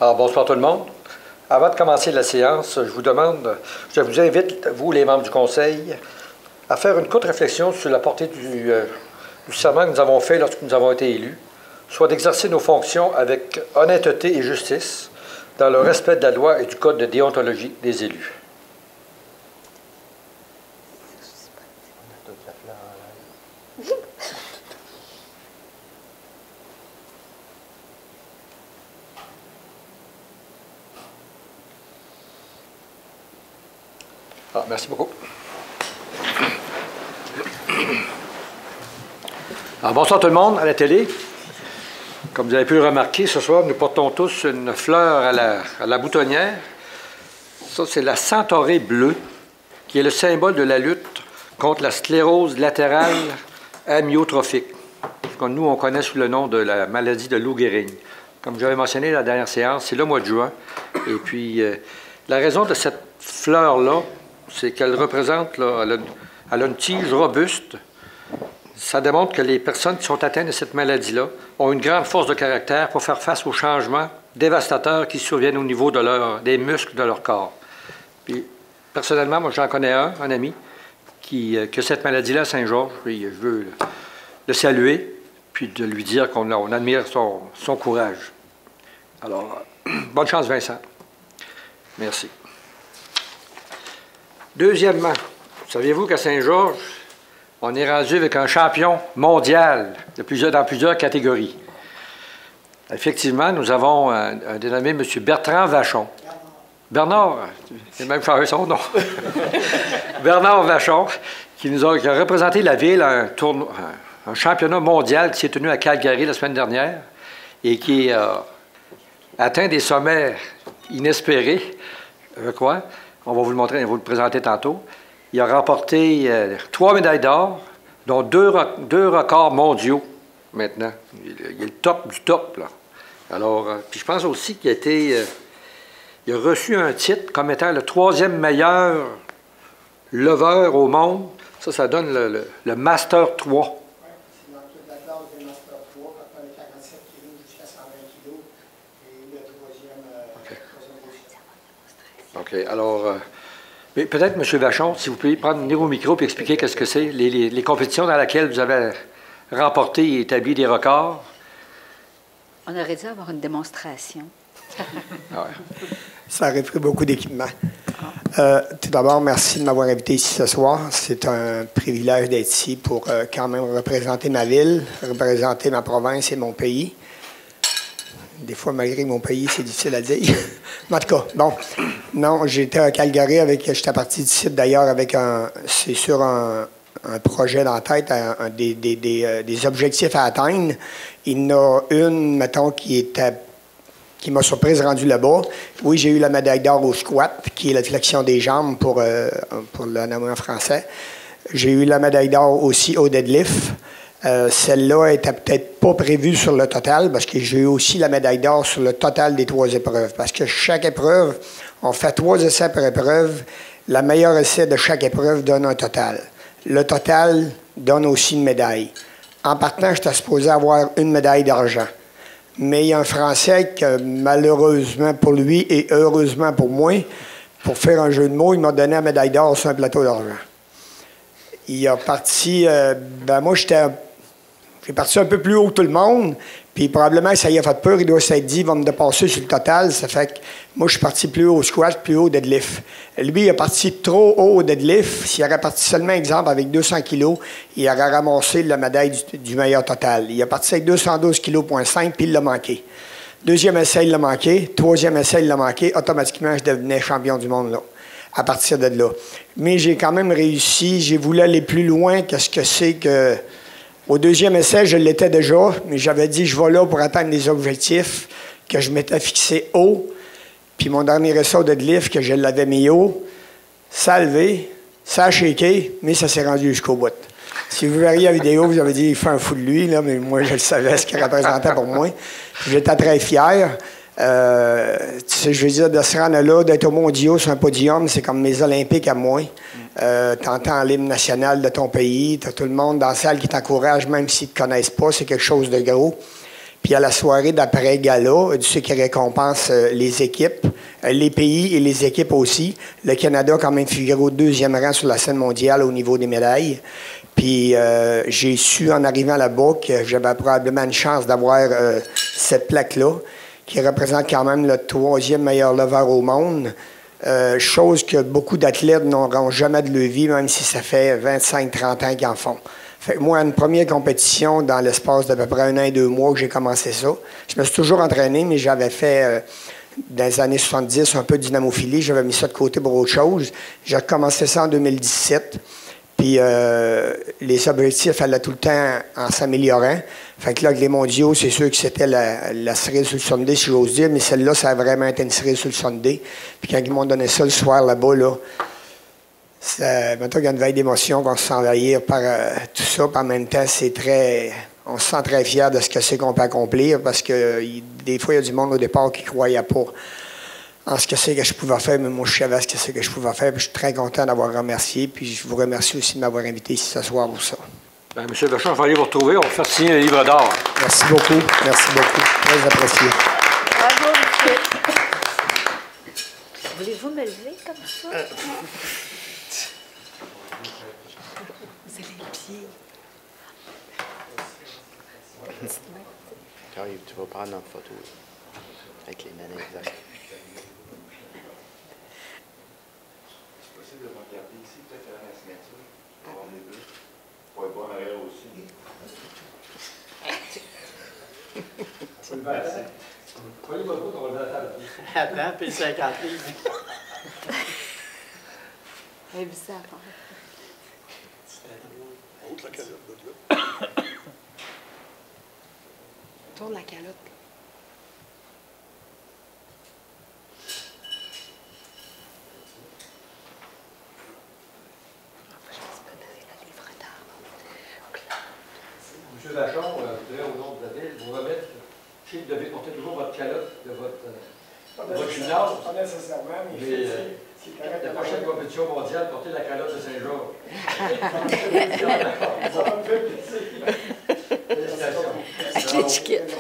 Alors, bonsoir tout le monde. Avant de commencer la séance, je vous invite, vous les membres du Conseil, à faire une courte réflexion sur la portée du serment que nous avons fait lorsque nous avons été élus, soit d'exercer nos fonctions avec honnêteté et justice, dans le respect de la loi et du code de déontologie des élus. Ah, merci beaucoup. Alors, bonsoir tout le monde à la télé. Comme vous avez pu le remarquer, ce soir, nous portons tous une fleur à la boutonnière. Ça, c'est la centaurée bleue, qui est le symbole de la lutte contre la sclérose latérale amyotrophique, ce que nous, on connaît sous le nom de la maladie de Lou Gehrig. Comme j'avais mentionné la dernière séance, c'est le mois de juin. Et puis, la raison de cette fleur-là, c'est qu'elle représente, là, elle a une tige robuste. Ça démontre que les personnes qui sont atteintes de cette maladie-là ont une grande force de caractère pour faire face aux changements dévastateurs qui surviennent au niveau des muscles de leur corps. Puis, personnellement, moi, j'en connais un ami, qui a cette maladie-là à Saint-Georges. Puis, je veux le saluer, puis de lui dire qu'on admire son courage. Alors, bonne chance, Vincent. Merci. Deuxièmement, saviez-vous qu'à Saint-Georges, on est rendu avec un champion mondial dans plusieurs catégories? Effectivement, nous avons un dénommé M. Bertrand Vachon. Bernard, il a même changé son nom. Bernard Vachon, qui a représenté la ville à un championnat mondial qui s'est tenu à Calgary la semaine dernière et qui a atteint des sommets inespérés, je crois. On va vous le montrer, on va vous le présenter tantôt. Il a remporté 3 médailles d'or, dont deux records mondiaux maintenant. Il est le top du top, là. Alors, puis je pense aussi qu'il il a reçu un titre comme étant le 3e meilleur leveur au monde. Ça donne le Master 3. Oui, c'est dans toute la classe des Master 3, partant de 47 kg jusqu'à 120 kg, et le 3e position. OK, alors, mais peut-être, M. Vachon, si vous pouvez venir au micro et expliquer qu'est-ce que c'est, les compétitions dans lesquelles vous avez remporté et établi des records. On aurait dû avoir une démonstration. Ah ouais. Ça aurait pris beaucoup d'équipement. Tout d'abord, merci de m'avoir invité ici ce soir. C'est un privilège d'être ici pour quand même représenter ma ville, représenter ma province et mon pays. Des fois, malgré mon pays, c'est difficile à dire. Mais en tout cas, bon. Non, j'étais à Calgary j'étais parti d'ici d'ailleurs avec c'est sur un projet dans la tête, des objectifs à atteindre. Il y en a une, mettons, qui m'a surprise rendu là-bas. Oui, j'ai eu la médaille d'or au squat, qui est la flexion des jambes pour le nommer en français. J'ai eu la médaille d'or aussi au deadlift. Celle-là était peut-être pas prévue sur le total, parce que j'ai eu aussi la médaille d'or sur le total des 3 épreuves. Parce que chaque épreuve, on fait 3 essais par épreuve. Le meilleur essai de chaque épreuve donne un total. Le total donne aussi une médaille. En partant, j'étais supposé avoir une médaille d'argent. Mais il y a un Français que, malheureusement pour lui et heureusement pour moi, pour faire un jeu de mots, il m'a donné la médaille d'or sur un plateau d'argent. Il a parti... moi, j'ai parti un peu plus haut que tout le monde, puis probablement ça y a fait peur. Il doit s'être dit, il va me dépasser sur le total. Ça fait que moi, je suis parti plus haut au squat, plus haut au deadlift. Lui, il est parti trop haut au deadlift. S'il aurait parti seulement, exemple, avec 200 kg, il aurait ramassé la médaille du meilleur total. Il est parti avec 212 kg, 5, puis il l'a manqué. Deuxième essai, il l'a manqué. Troisième essai, il l'a manqué. Automatiquement, je devenais champion du monde, là, à partir de là. Mais j'ai quand même réussi. J'ai voulu aller plus loin que ce que c'est que... Au deuxième essai, je l'étais déjà, mais j'avais dit je vais là pour atteindre les objectifs que je m'étais fixés haut. Puis mon dernier ressaut de lift, que je l'avais mis haut, ça a levé, ça a shaké, mais ça s'est rendu jusqu'au bout. Si vous verriez la vidéo, vous avez dit, il fait un fou de lui, là, mais moi, je le savais ce qu'il représentait pour moi. J'étais très fier. Je veux dire, de se rendre là, d'être au mondiaux sur un podium, c'est comme mes Olympiques à moi. T'entends l'hymne national de ton pays, t'as tout le monde dans la salle qui t'encourage, même s'ils ne te connaissent pas, c'est quelque chose de gros. Puis à la soirée d'après-gala, ceux qui récompensent les équipes, les pays et les équipes aussi. Le Canada a quand même figuré au 2e rang sur la scène mondiale au niveau des médailles. Puis j'ai su en arrivant là-bas que j'avais probablement une chance d'avoir cette plaque-là, qui représente quand même le 3e meilleur leveur au monde. Chose que beaucoup d'athlètes n'auront jamais de leur vie, même si ça fait 25-30 ans qu'ils en font. Fait que moi, une première compétition dans l'espace d'à peu près 1 an et 2 mois que j'ai commencé ça. Je me suis toujours entraîné, mais j'avais fait, dans les années 70, un peu de dynamophilie. J'avais mis ça de côté pour autre chose. J'ai recommencé ça en 2017. Puis les objectifs allaient tout le temps en s'améliorant. Fait que là, avec les mondiaux, c'est sûr que c'était la cerise sur le sundae, si j'ose dire, mais celle-là, ça a vraiment été une cerise sur le sundae. Puis quand ils m'ont donné ça le soir là-bas, là, maintenant qu'il y a une veille d'émotion, qu'on se sent envahir par tout ça, puis en même temps, on se sent très fier de ce que c'est qu'on peut accomplir, parce que des fois, il y a du monde au départ qui ne croyait pas en ce que c'est que je pouvais faire, mais moi, je savais ce que c'est que je pouvais faire, puis je suis très content d'avoir remercié, puis je vous remercie aussi de m'avoir invité ici ce soir pour ça. Bien, M. Vachon, il va aller vous retrouver. On va faire signer un livre d'or. Merci beaucoup. Merci beaucoup. Très apprécié. Bravo, monsieur. Voulez-vous me lever comme ça? Vous avez les pieds. Tu vas prendre notre photo avec les nanas exactes. C'est possible de me regarder ici, peut-être faire la signature. On va voir les deux. Pour être bon en arrière aussi. Prenez votre route, on va le mettre à la table. Attends, puis 50 livres. C'est bizarre. Montre la calotte de là. Tourne la calotte. M. Vachon, je voudrais, au nom de la ville, vous remettre, je sais que vous devez porter toujours votre calotte de votre gymnase. Pas nécessairement, Mais la prochaine compétition mondiale, portez la calotte de Saint-Georges. Félicitations. Avec l'étiquette.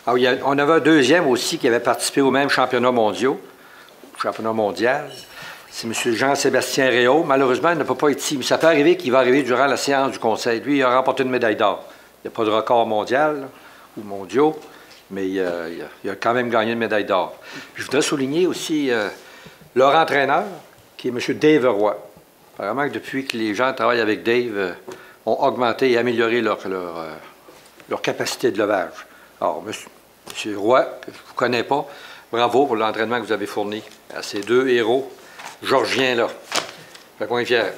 Ah, on avait un deuxième aussi qui avait participé au même championnat mondial. C'est M. Jean-Sébastien Réau. Malheureusement, il ne peut pas être ici. Mais ça peut arriver qu'il va arriver durant la séance du Conseil. Lui, il a remporté une médaille d'or. Il n'y a pas de record mondial ou mondiaux, mais il a quand même gagné une médaille d'or. Je voudrais souligner aussi leur entraîneur, qui est M. Dave Roy. Apparemment que depuis que les gens travaillent avec Dave, ont augmenté et amélioré leur capacité de levage. Alors, M. Roy, que je ne vous connais pas, bravo pour l'entraînement que vous avez fourni à ces deux héros georgiens-là. Fait qu'on est fiers.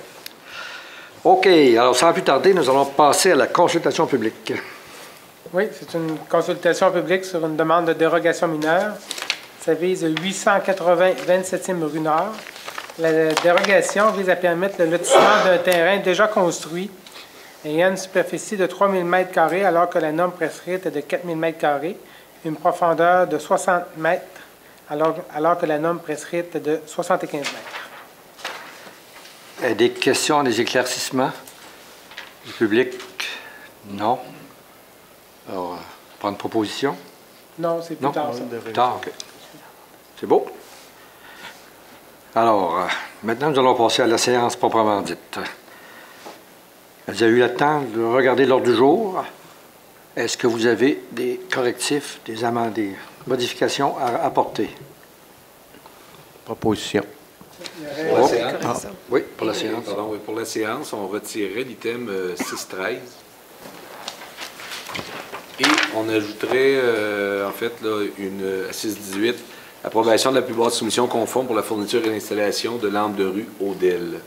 OK, alors sans plus tarder, nous allons passer à la consultation publique. Oui, c'est une consultation publique sur une demande de dérogation mineure. Ça vise 880 27e rue Nord. La dérogation vise à permettre le lotissement d'un terrain déjà construit ayant une superficie de 3000 m² alors que la norme prescrite est de 4000 m², une profondeur de 60 m alors que la norme prescrite est de 75 m. Des questions, des éclaircissements du public? Non. Alors, prendre proposition? Non, c'est plus tard, ça. Plus tard, OK. C'est beau. Alors, maintenant, nous allons passer à la séance proprement dite. Vous avez eu le temps de regarder l'ordre du jour. Est-ce que vous avez des correctifs, des amendes, des modifications à apporter? Proposition. Pour la séance. Oui, pour la séance. Pardon, oui, pour la séance, on retirait l'item 6-13. Et on ajouterait, en fait, là, à 618, approbation de la plus basse soumission conforme pour la fourniture et l'installation de lampes de rue Odell.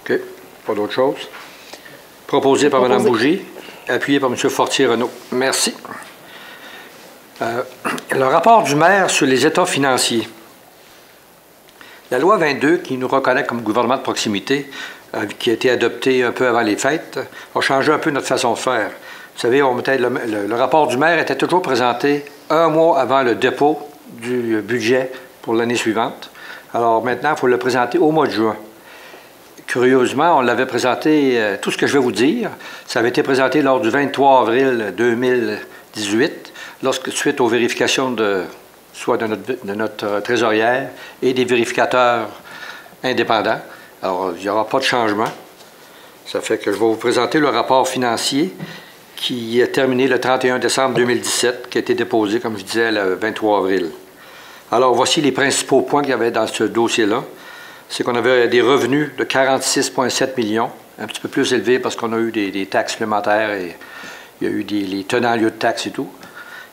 OK. Pas d'autre chose? Proposé par Mme Bougie, appuyé par M. Fortier-Renaud. Merci. Le rapport du maire sur les états financiers. La loi 22, qui nous reconnaît comme gouvernement de proximité, qui a été adoptée un peu avant les fêtes, a changé un peu notre façon de faire. Vous savez, le rapport du maire était toujours présenté un mois avant le dépôt du budget pour l'année suivante. Alors maintenant, il faut le présenter au mois de juin. Curieusement, on l'avait présenté, tout ce que je vais vous dire, ça avait été présenté lors du 23 avril 2018, suite aux vérifications soit de notre trésorière et des vérificateurs indépendants. Alors, il n'y aura pas de changement. Ça fait que je vais vous présenter le rapport financier qui est terminé le 31 décembre 2017, qui a été déposé, comme je disais, le 23 avril. Alors, voici les principaux points qu'il y avait dans ce dossier-là. C'est qu'on avait des revenus de 46,7 millions, un petit peu plus élevés parce qu'on a eu des taxes supplémentaires et il y a eu les tenants lieu de taxes et tout.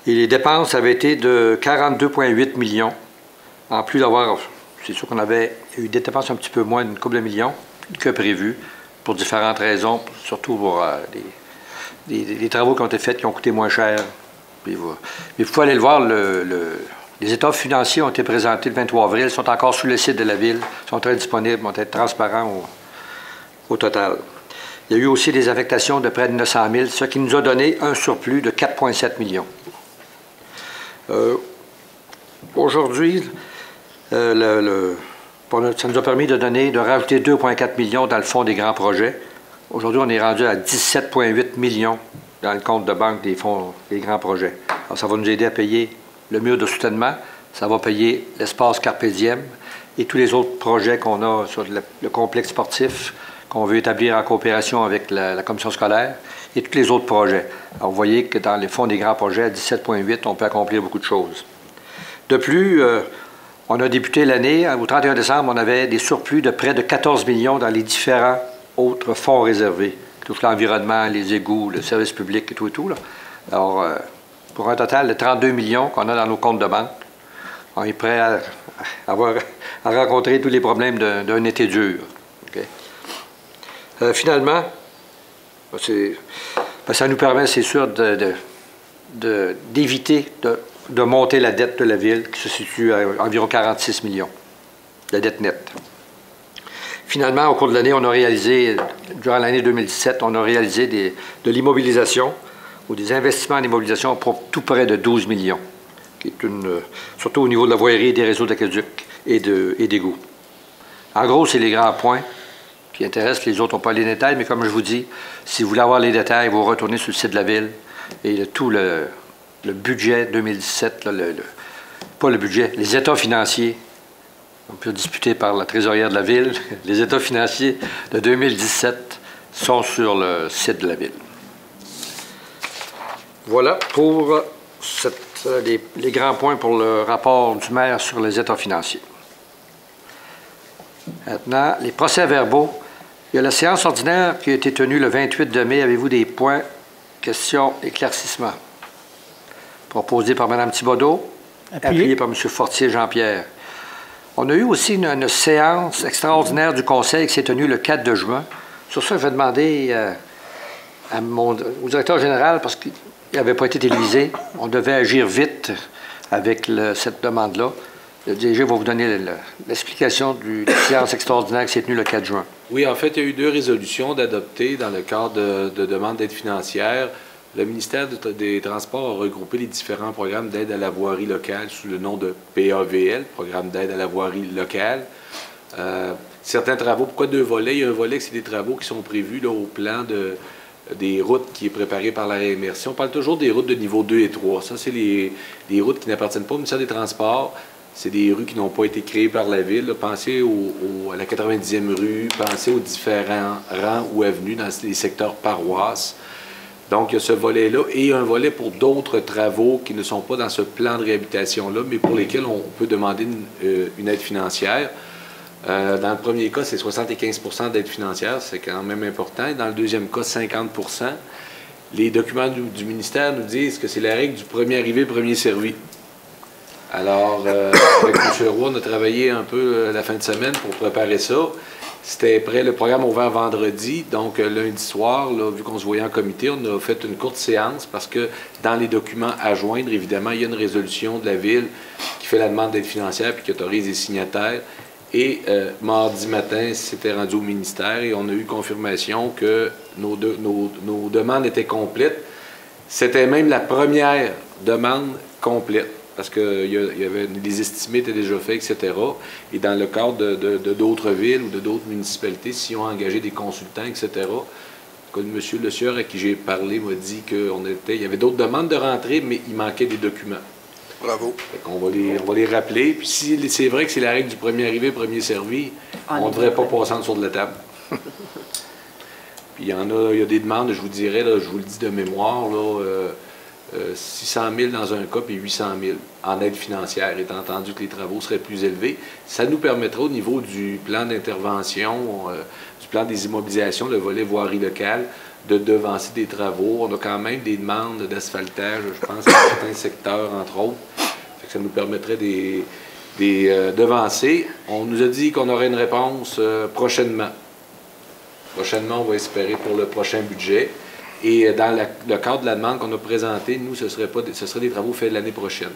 Et les dépenses avaient été de 42,8 millions, en plus d'avoir, c'est sûr qu'on avait eu des dépenses un petit peu moins d'une couple de millions que prévu, pour différentes raisons, surtout pour des travaux qui ont été faits qui ont coûté moins cher. Mais il faut aller le voir, les états financiers ont été présentés le 23 avril, sont encore sur le site de la Ville, sont très disponibles, vont être transparents au total. Il y a eu aussi des affectations de près de 900 000, ce qui nous a donné un surplus de 4,7 millions. Aujourd'hui, ça nous a permis de rajouter 2,4 millions dans le fonds des grands projets. Aujourd'hui, on est rendu à 17,8 millions dans le compte de banque des fonds des grands projets. Alors, ça va nous aider à payer le mur de soutènement, ça va payer l'espace Carpe Diem et tous les autres projets qu'on a sur le complexe sportif qu'on veut établir en coopération avec la commission scolaire et tous les autres projets. Alors, vous voyez que dans les fonds des grands projets, à 17,8, on peut accomplir beaucoup de choses. De plus, on a débuté l'année, au 31 décembre, on avait des surplus de près de 14 millions dans les différents autres fonds réservés, tout l'environnement, les égouts, le service public et tout. Là. Alors, pour un total de 32 millions qu'on a dans nos comptes de banque, on est prêt à rencontrer tous les problèmes d'un été dur. Okay? Finalement, ça nous permet, c'est sûr, d'éviter de monter la dette de la Ville, qui se situe à environ 46 millions, la dette nette. Finalement, au cours de l'année, on a réalisé, durant l'année 2017, on a réalisé de l'immobilisation ou des investissements en immobilisation pour tout près de 12 millions, qui est surtout au niveau de la voirie, des réseaux d'aqueduc et d'égouts. En gros, c'est les grands points qui intéressent. Les autres n'ont pas les détails, mais comme je vous dis, si vous voulez avoir les détails, vous retournez sur le site de la Ville et tout le budget 2017, pas le budget, les états financiers, on peut discuter par la trésorière de la Ville, les états financiers de 2017 sont sur le site de la Ville. Voilà pour les grands points pour le rapport du maire sur les états financiers. Maintenant, les procès-verbaux. Il y a la séance ordinaire qui a été tenue le 28 de mai. Avez-vous des points, questions, éclaircissements? Proposé par Mme Thibodeau, appuyé par M. Fortier Jean-Pierre. On a eu aussi une séance extraordinaire du Conseil qui s'est tenue le 4 de juin. Sur ça, je vais demander au directeur général, parce qu'il n'avait pas été télévisé, on devait agir vite avec cette demande-là. Le DG va vous donner l'explication de la séance extraordinaire qui s'est tenue le 4 juin. Oui, en fait, il y a eu 2 résolutions d'adopter dans le cadre de demande d'aide financière. Le ministère des Transports a regroupé les différents programmes d'aide à la voirie locale sous le nom de PAVL, Programme d'aide à la voirie locale. Certains travaux, pourquoi 2 volets? Il y a un volet, c'est des travaux qui sont prévus là, au plan des routes qui est préparé par la RMRC. On parle toujours des routes de niveau 2 et 3. Ça, c'est les routes qui n'appartiennent pas au ministère des Transports. C'est des rues qui n'ont pas été créées par la Ville. Pensez à la 90e rue, pensez aux différents rangs ou avenues dans les secteurs paroisses. Donc, il y a ce volet-là et un volet pour d'autres travaux qui ne sont pas dans ce plan de réhabilitation-là, mais pour lesquels on peut demander une aide financière. Dans le premier cas, c'est 75 d'aide financière, c'est quand même important. Et dans le deuxième cas, 50 %. Les documents du ministère nous disent que c'est la règle du premier arrivé, premier servi. Alors, avec M. Roy, on a travaillé un peu la fin de semaine pour préparer ça. C'était prêt, le programme a ouvert vendredi, donc lundi soir, là, vu qu'on se voyait en comité, on a fait une courte séance parce que dans les documents à joindre, évidemment, il y a une résolution de la Ville qui fait la demande d'aide financière puis qui autorise les signataires. Et mardi matin, c'était rendu au ministère et on a eu confirmation que nos demandes étaient complètes. C'était même la première demande complète, parce que les estimés étaient déjà faits, etc. Et dans le cadre de d'autres villes ou de d'autres municipalités, s'ils ont engagé des consultants, etc., comme M. Le Sieur, à qui j'ai parlé, m'a dit qu'il y avait d'autres demandes de rentrée, mais il manquait des documents. Bravo. On va les rappeler. Puis si c'est vrai que c'est la règle du premier arrivé, premier servi, on ne devrait pas passer en dessous de la table. Puis il y a des demandes, je vous dirais, là, je vous le dis de mémoire, là, 600 000 dans un cas, puis 800 000 en aide financière, étant entendu que les travaux seraient plus élevés. Ça nous permettra au niveau du plan d'intervention, du plan des immobilisations, le volet voirie locale, de devancer des travaux. On a quand même des demandes d'asphaltage, je pense, à certains secteurs, entre autres. Fait que ça nous permettrait des devancer. On nous a dit qu'on aurait une réponse prochainement. Prochainement, on va espérer pour le prochain budget. Et dans le cadre de la demande qu'on a présentée, nous, ce serait des travaux faits l'année prochaine.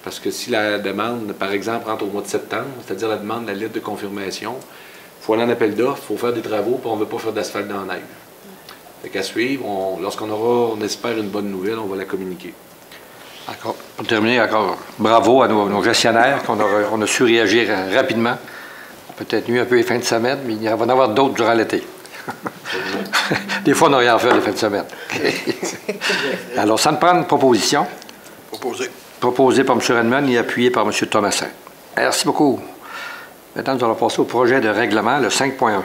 Parce que si la demande, par exemple, rentre au mois de septembre, c'est-à-dire la demande de la lettre de confirmation, il faut aller en appel d'offres, il faut faire des travaux, puis on ne veut pas faire d'asphalte dans la neige. Fait qu'à suivre, lorsqu'on aura, on espère, une bonne nouvelle, on va la communiquer. Encore. Pour terminer, encore bravo à nos gestionnaires, on a su réagir rapidement. Peut-être nuit un peu les fins de semaine, mais il va y en avoir d'autres durant l'été. Des fois, on n'a rien à faire les fins de semaine. Alors, ça me prend une proposition. Proposée par M. Redmond et appuyée par M. Thomasin. Merci beaucoup. Maintenant, nous allons passer au projet de règlement, le 5.1.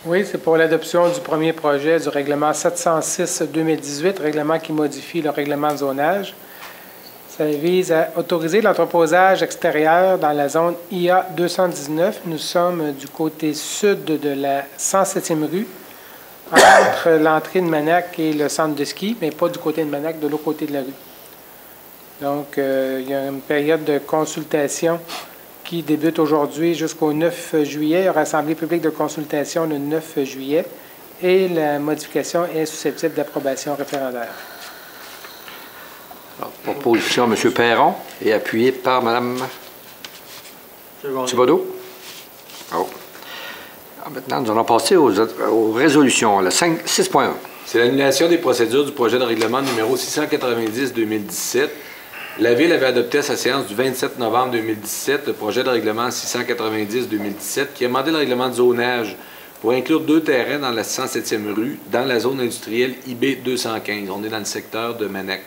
Oui, c'est pour l'adoption du premier projet du règlement 706-2018, règlement qui modifie le règlement de zonage. Ça vise à autoriser l'entreposage extérieur dans la zone IA 219. Nous sommes du côté sud de la 107e rue, entre l'entrée de Manac et le centre de ski, mais pas du côté de Manac, de l'autre côté de la rue. Donc, il y a une période de consultation qui débute aujourd'hui jusqu'au 9 juillet. Il y aura assemblée publique de consultation le 9 juillet et la modification est susceptible d'approbation référendaire. Alors, proposition M. Perron et appuyée par Mme Thibodeau. Oh. Maintenant, nous allons passer aux résolutions. Le 6.1. C'est l'annulation des procédures du projet de règlement numéro 690-2017. La Ville avait adopté à sa séance du 27 novembre 2017 le projet de règlement 690-2017 qui amendait le règlement de zonage pour inclure 2 terrains dans la 107e rue, dans la zone industrielle IB 215. On est dans le secteur de Manac.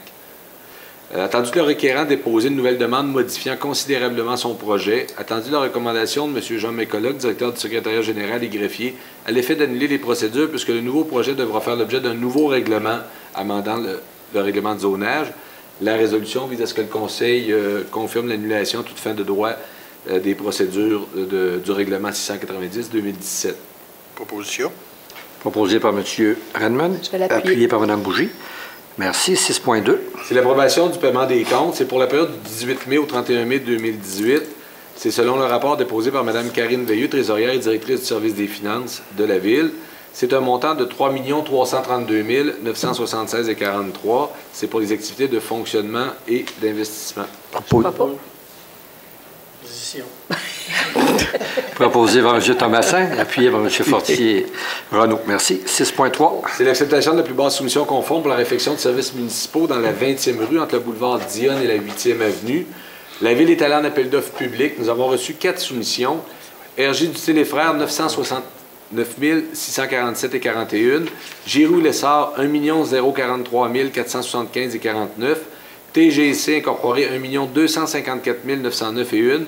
Attendu que le requérant déposé une nouvelle demande modifiant considérablement son projet, attendu la recommandation de M. Jean Mécoloc, directeur du secrétariat général et greffier, à l'effet d'annuler les procédures puisque le nouveau projet devra faire l'objet d'un nouveau règlement amendant le règlement de zonage. La résolution vise à ce que le Conseil confirme l'annulation à toute fin de droit des procédures du règlement 690-2017. Proposition. Proposée par M. Redmond, appuyée par Mme Bougie. Merci. 6.2. C'est l'approbation du paiement des comptes. C'est pour la période du 18 mai au 31 mai 2018. C'est selon le rapport déposé par Mme Karine Veilleux, trésorière et directrice du service des finances de la Ville. C'est un montant de 3 332 976,43. C'est pour les activités de fonctionnement et d'investissement. Position. Proposé par M. Thomasin, appuyé par M. Fortier-Renaud. Merci. 6.3. C'est l'acceptation de la plus basse soumission conforme pour la réfection de services municipaux dans la 20e rue entre le boulevard Dionne et la 8e avenue. La Ville est allée en appel d'offres public. Nous avons reçu 4 soumissions. RG Dutil et Frères, 969 647,41. Giroux Lessard, 1 043 475,49. TGC Incorporé, 1 254 909,1.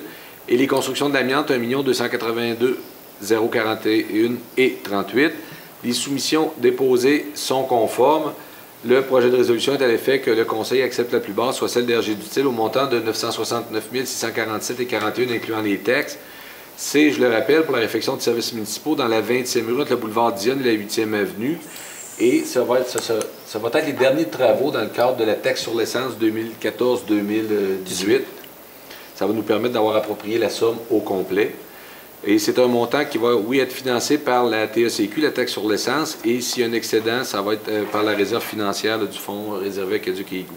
Et les constructions d'amiante, 1 282 041 et 38. Les soumissions déposées sont conformes. Le projet de résolution est à l'effet que le Conseil accepte la plus basse, soit celle d'RG Dutil, au montant de 969 647,41, incluant les taxes. C'est, je le rappelle, pour la réfection de services municipaux dans la 20e rue entre le boulevard Dionne et la 8e avenue. Et ça va être les derniers travaux dans le cadre de la taxe sur l'essence 2014-2018. Ça va nous permettre d'avoir approprié la somme au complet. Et c'est un montant qui va, oui, être financé par la TECQ, la taxe sur l'essence, et s'il y a un excédent, ça va être par la réserve financière du fonds réservé à Aqueduc et Égouts.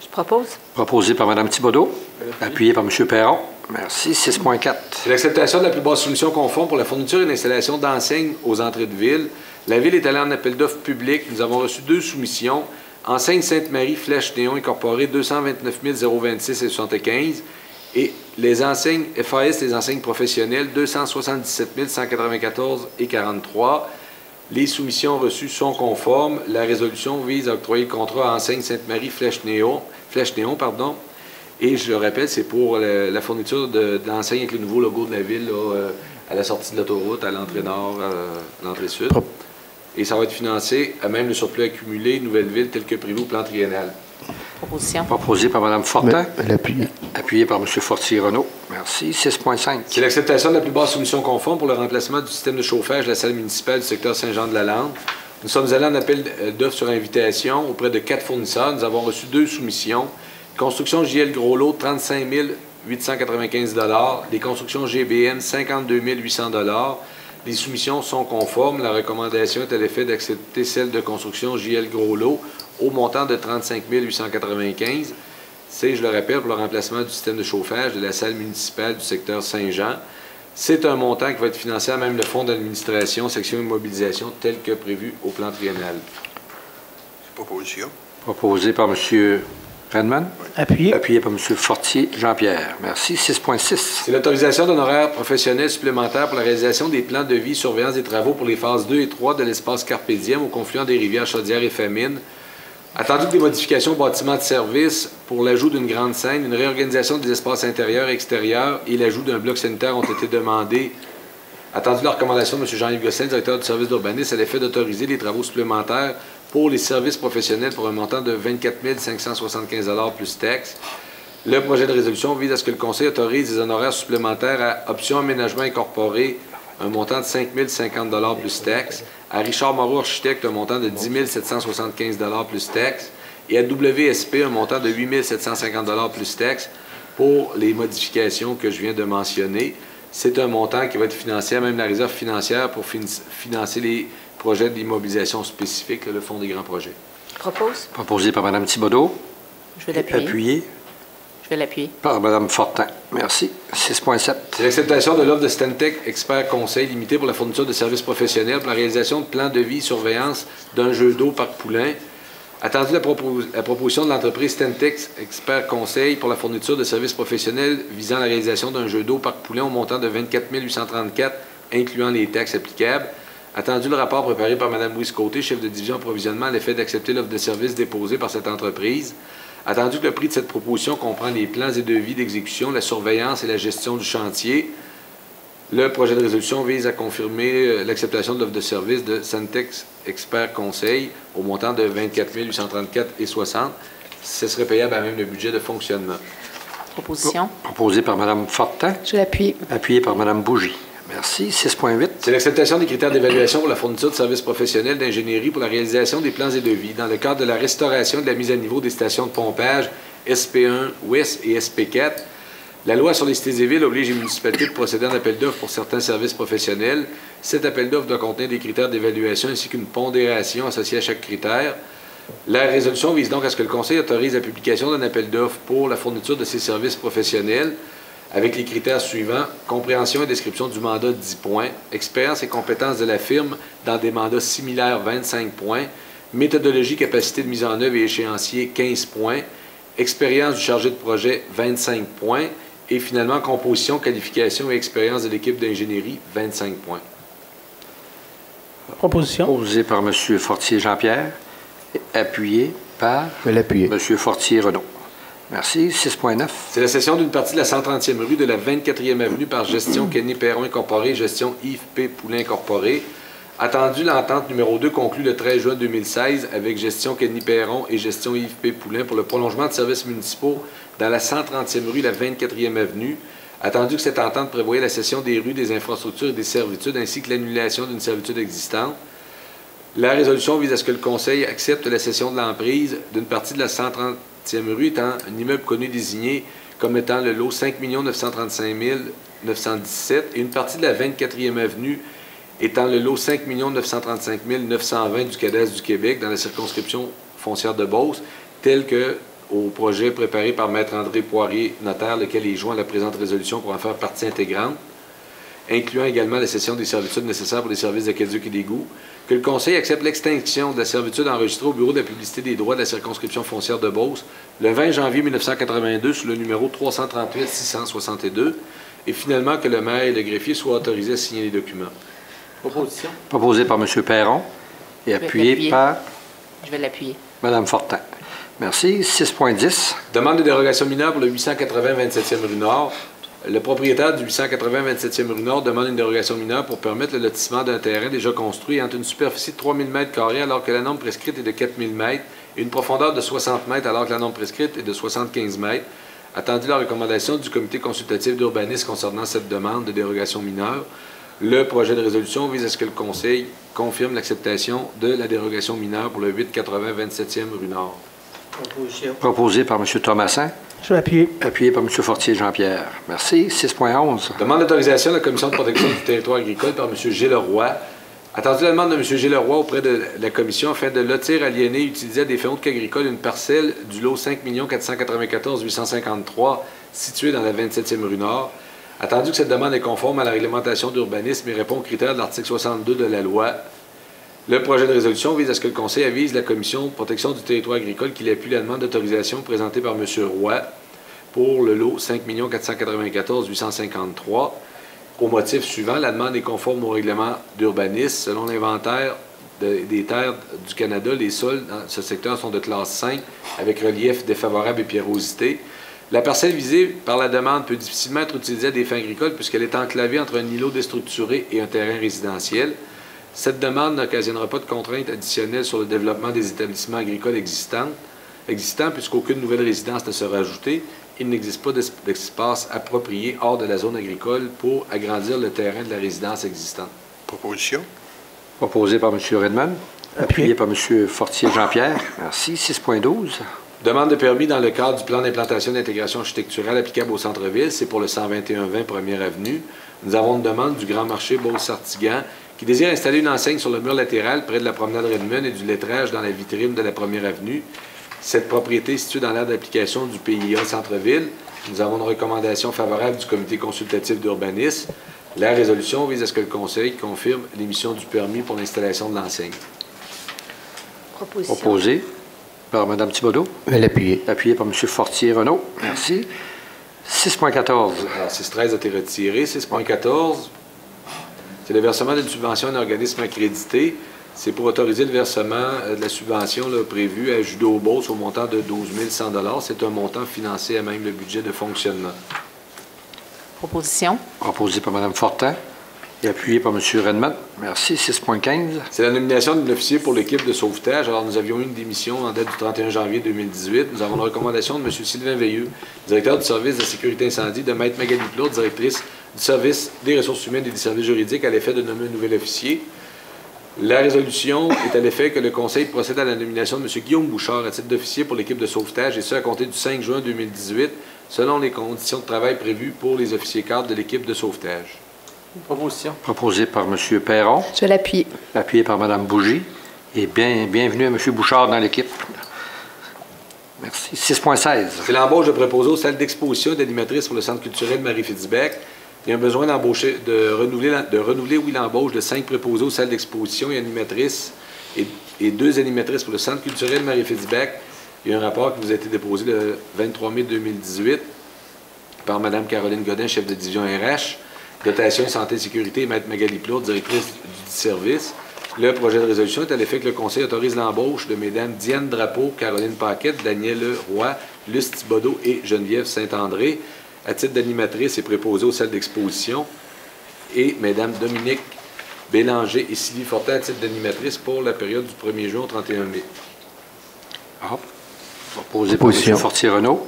Je propose. Proposé par Mme Thibodeau, appuyé par M. Perron. Merci. 6.4. C'est l'acceptation de la plus basse solution conforme pour la fourniture et l'installation d'enseignes aux entrées de ville. La Ville est allée en appel d'offres public. Nous avons reçu 2 soumissions. Enseigne Sainte-Marie, Flèche Néon Incorporée, 229 026 et 75. Et les enseignes FAS, les enseignes professionnelles, 277 194 et 43. Les soumissions reçues sont conformes. La résolution vise à octroyer le contrat à Enseigne Sainte-Marie, Flèche Néon. Et je le rappelle, c'est pour la fourniture d'enseignes avec le nouveau logo de la Ville là, à la sortie de l'autoroute, à l'entrée nord, à l'entrée sud. Et ça va être financé à même le surplus accumulé Nouvelle-Ville tel que prévu au plan triennal. Proposition. Proposé par Mme Fortin. L'appui. Appuyé par M. Fortier-Renaud. Merci. 6.5. C'est l'acceptation de la plus basse solution conforme pour le remplacement du système de chauffage de la salle municipale du secteur Saint-Jean-de-la-Lande. Nous sommes allés en appel d'offres sur invitation auprès de 4 fournisseurs. Nous avons reçu 2 soumissions. Construction JL Gros Lot, 35 895 $. Les constructions GBN, 52 800 $. Les soumissions sont conformes. La recommandation est à l'effet d'accepter celle de construction JL Gros Lot au montant de 35 895. C'est, je le rappelle, pour le remplacement du système de chauffage de la salle municipale du secteur Saint-Jean. C'est un montant qui va être financé à même le fonds d'administration, section immobilisation, tel que prévu au plan triennal. Proposition. Proposé par M. Redmond. Appuyé. Appuyé par M. Fortier Jean-Pierre. Merci. 6.6. C'est l'autorisation d'honoraires professionnels supplémentaires pour la réalisation des plans de vie, surveillance des travaux pour les phases 2 et 3 de l'espace Carpe Diem au confluent des rivières Chaudière et Famine. Attendu que des modifications au bâtiment de service pour l'ajout d'une grande scène, une réorganisation des espaces intérieurs et extérieurs et l'ajout d'un bloc sanitaire ont été demandés. Attendu la recommandation de M. Jean-Yves Gosselin, directeur du service d'urbanisme, à l'effet d'autoriser les travaux supplémentaires pour les services professionnels pour un montant de 24 575 $ plus taxes. Le projet de résolution vise à ce que le Conseil autorise des honoraires supplémentaires à Option Aménagement Incorporé, un montant de 5 050 $ plus taxes, à Richard Moreau Architecte, un montant de 10 775 $ plus taxes, et à WSP, un montant de 8 750 $ plus taxes pour les modifications que je viens de mentionner. C'est un montant qui va être financé à même la réserve financière pour financer les projets d'immobilisation spécifiques, le fonds des grands projets. Propose. Proposé par Mme Thibodeau. Je vais l'appuyer. Appuyé Je vais l'appuyer. par Mme Fortin. Merci. 6.7. C'est l'acceptation de l'offre de Stantec Expert Conseil limité pour la fourniture de services professionnels pour la réalisation de plans de vie et surveillance d'un jeu d'eau Parc Poulain. Attendu la proposition de l'entreprise Stantec Expert Conseil pour la fourniture de services professionnels visant la réalisation d'un jeu d'eau Parc Poulain au montant de 24 834, incluant les taxes applicables. Attendu le rapport préparé par Mme Louise Côté, chef de division approvisionnement, à l'effet d'accepter l'offre de service déposée par cette entreprise. Attendu que le prix de cette proposition comprend les plans et devis d'exécution, la surveillance et la gestion du chantier. Le projet de résolution vise à confirmer l'acceptation de l'offre de service de Santex Expert Conseil au montant de 24 834,60 $. Ce serait payable à même le budget de fonctionnement. Proposition. Proposé par Mme Fortin. Je l'appuie. Appuyé par Mme Bougie. Merci. 6.8. C'est l'acceptation des critères d'évaluation pour la fourniture de services professionnels d'ingénierie pour la réalisation des plans et devis dans le cadre de la restauration et de la mise à niveau des stations de pompage SP1 Ouest et SP4. La loi sur les cités et villes oblige les municipalités de procéder en appel d'offres pour certains services professionnels. Cet appel d'offres doit contenir des critères d'évaluation ainsi qu'une pondération associée à chaque critère. La résolution vise donc à ce que le Conseil autorise la publication d'un appel d'offres pour la fourniture de ces services professionnels avec les critères suivants: compréhension et description du mandat 10 points, expérience et compétences de la firme dans des mandats similaires 25 points, méthodologie, capacité de mise en œuvre et échéancier 15 points, expérience du chargé de projet 25 points et finalement composition, qualification et expérience de l'équipe d'ingénierie 25 points. Proposition. Proposé par M. Fortier Jean-Pierre. Appuyé par M. Fortier Renaud. Merci. 6.9. C'est la cession d'une partie de la 130e rue de la 24e avenue par Gestion Kenny Perron Incorporé et Gestion Yves P. Poulain Incorporé. Attendu, l'entente numéro 2 conclue le 13 juin 2016 avec Gestion Kenny Perron et Gestion Yves P. Poulain pour le prolongement de services municipaux dans la 130e rue de la 24e avenue. Attendu que cette entente prévoyait la cession des rues, des infrastructures et des servitudes ainsi que l'annulation d'une servitude existante. La résolution vise à ce que le Conseil accepte la cession de l'emprise d'une partie de la 130e rue étant un immeuble connu désigné comme étant le lot 5 935 917 et une partie de la 24e avenue étant le lot 5 935 920 du cadastre du Québec dans la circonscription foncière de Beauce, tel que au projet préparé par Maître André Poirier, notaire, lequel est joint à la présente résolution pour en faire partie intégrante, incluant également la cession des servitudes nécessaires pour les services d'aqueduc et d'égout, que le Conseil accepte l'extinction de la servitude enregistrée au Bureau de la publicité des droits de la circonscription foncière de Beauce le 20 janvier 1982 sous le numéro 338-662, et finalement que le maire et le greffier soient autorisés à signer les documents. Proposition. Proposé par M. Perron et appuyé par Je vais l'appuyer. Mme Fortin. Merci. 6.10. Demande de dérogation mineure pour le 880 27e rue Nord. Le propriétaire du 880 27e rue Nord demande une dérogation mineure pour permettre le lotissement d'un terrain déjà construit entre une superficie de 3 000 m² alors que la norme prescrite est de 4 000 m et une profondeur de 60 m alors que la norme prescrite est de 75 m. Attendu la recommandation du comité consultatif d'urbanisme concernant cette demande de dérogation mineure, le projet de résolution vise à ce que le Conseil confirme l'acceptation de la dérogation mineure pour le 880 27e rue Nord. Proposition. Proposé par M. Thomasin. Je vais appuyer. Appuyé par M. Fortier Jean-Pierre. Merci. 6.11. Demande d'autorisation de la Commission de protection du territoire agricole par M. Gilles-Roy. Attendu la demande de M. Gilles-Roy auprès de la Commission afin de lotir, aliéner et utiliser à des fins autres qu'agricoles une parcelle du lot 5 494 853 située dans la 27e rue Nord. Attendu que cette demande est conforme à la réglementation d'urbanisme et répond aux critères de l'article 62 de la loi, le projet de résolution vise à ce que le Conseil avise la Commission de protection du territoire agricole qu'il appuie la demande d'autorisation présentée par M. Roy pour le lot 5 494 853. Au motif suivant, la demande est conforme au règlement d'urbanisme. Selon l'inventaire des terres du Canada, les sols dans ce secteur sont de classe 5 avec relief défavorable et pierrosité. La parcelle visée par la demande peut difficilement être utilisée à des fins agricoles puisqu'elle est enclavée entre un îlot déstructuré et un terrain résidentiel. Cette demande n'occasionnera pas de contraintes additionnelles sur le développement des établissements agricoles existants puisqu'aucune nouvelle résidence ne sera ajoutée. Il n'existe pas d'espace approprié hors de la zone agricole pour agrandir le terrain de la résidence existante. Proposition. Proposé par M. Redmond. Appuyé par M. Fortier Jean-Pierre. Merci. 6.12. Demande de permis dans le cadre du plan d'implantation d'intégration architecturale applicable au centre-ville. C'est pour le 121-20 Première Avenue. Nous avons une demande du Grand Marché Beauce-Sartigan qui désire installer une enseigne sur le mur latéral près de la promenade Redmond et du lettrage dans la vitrine de la Première Avenue. Cette propriété est située dans l'aire d'application du PIA Centre-Ville. Nous avons une recommandation favorable du comité consultatif d'urbanisme. La résolution vise à ce que le Conseil confirme l'émission du permis pour l'installation de l'enseigne. Proposition. Proposé par Mme Thibodeau. Je vais l'appuyer. Appuyé par M. Fortier-Renaud. Merci. 6.14. Alors, 6.13 a été retiré. 6.14, c'est le versement d'une subvention à un organisme accrédité. C'est pour autoriser le versement de la subvention prévue à Judo Beauce au montant de 12 100 $. C'est un montant financé à même le budget de fonctionnement. Proposition. Proposé par Mme Fortin et appuyé par M. Redmond. Merci. 6.15. C'est la nomination d'un officier pour l'équipe de sauvetage. Alors, nous avions eu une démission en date du 31 janvier 2018. Nous avons une recommandation de M. Sylvain Veilleux, directeur du service de sécurité incendie, de Mme Magali Plourde, directrice du service des ressources humaines et des services juridiques, à l'effet de nommer un nouvel officier. La résolution est à l'effet que le Conseil procède à la nomination de M. Guillaume Bouchard à titre d'officier pour l'équipe de sauvetage, et ce à compter du 5 juin 2018, selon les conditions de travail prévues pour les officiers cadres de l'équipe de sauvetage. Proposition. Proposé par M. Perron. Je vais l'appuyer. Appuyé par Mme Bougie. Et bienvenue à M. Bouchard dans l'équipe. Merci. 6.16. C'est l'embauche de préposés aux salles d'exposition et d'animatrices pour le Centre culturel Marie-Fitzbeck. Il y a un besoin de renouveler l'embauche de 5 préposés aux salles d'exposition et animatrices et 2 animatrices pour le Centre culturel Marie-Fitzbeck. Il y a un rapport qui vous a été déposé le 23 mai 2018 par Mme Caroline Godin, chef de division RH, dotation santé et sécurité, et Mme Magali Plourde, directrice du service. Le projet de résolution est à l'effet que le Conseil autorise l'embauche de Mesdames Diane Drapeau, Caroline Paquette, Danielle Roy, Luce Thibodeau et Geneviève Saint-André à titre d'animatrice et préposée aux salles d'exposition, et Mesdames Dominique Bélanger et Sylvie Fortin à titre d'animatrice pour la période du 1er juin au 31 mai. Proposé par M. Fortier-Renaud.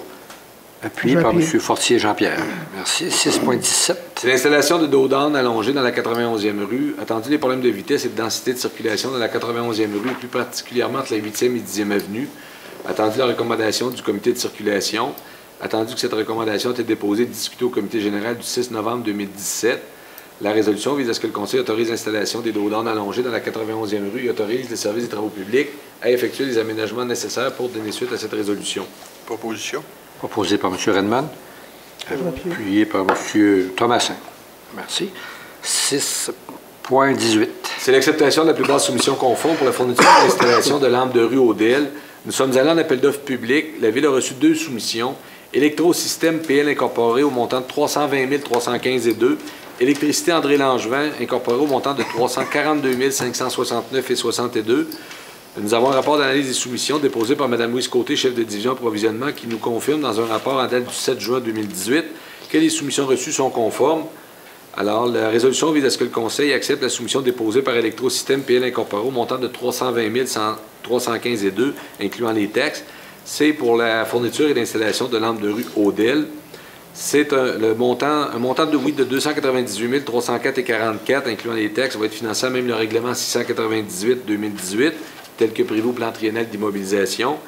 Appuyé par M. Fortier Jean-Pierre. Merci. 6.17. C'est l'installation de dos d'âne allongé dans la 91e rue. Attendu les problèmes de vitesse et de densité de circulation dans la 91e rue, et plus particulièrement entre la 8e et 10e avenue. Attendu la recommandation du comité de circulation. Attendu que cette recommandation ait été déposée et discutée au comité général du 6 novembre 2017. La résolution vise à ce que le Conseil autorise l'installation des dos d'âne allongés dans la 91e rue et autorise les services des travaux publics à effectuer les aménagements nécessaires pour donner suite à cette résolution. Proposition. Proposé par M. Redman. Appuyé par M. Thomasin. Merci. 6.18. C'est l'acceptation de la plus basse soumission conforme pour la fourniture et l'installation de lampes de rue Odell. Nous sommes allés en appel d'offres public. La Ville a reçu 2 soumissions. Électrosystème PL incorporé au montant de 320 315,2 Électricité André Langevin incorporé au montant de 342 569,62 Nous avons un rapport d'analyse des soumissions déposé par Mme Louise Côté, chef de division approvisionnement, qui nous confirme dans un rapport en date du 7 juin 2018 que les soumissions reçues sont conformes. Alors, la résolution vise à ce que le Conseil accepte la soumission déposée par Électrosystème PL incorporé au montant de 320 315,2 incluant les taxes. C'est pour la fourniture et l'installation de lampes de rue Odell. C'est un montant de 298 304,44 incluant les taxes va être financé à même le règlement 698-2018 tel que prévu au plan triennal d'immobilisation.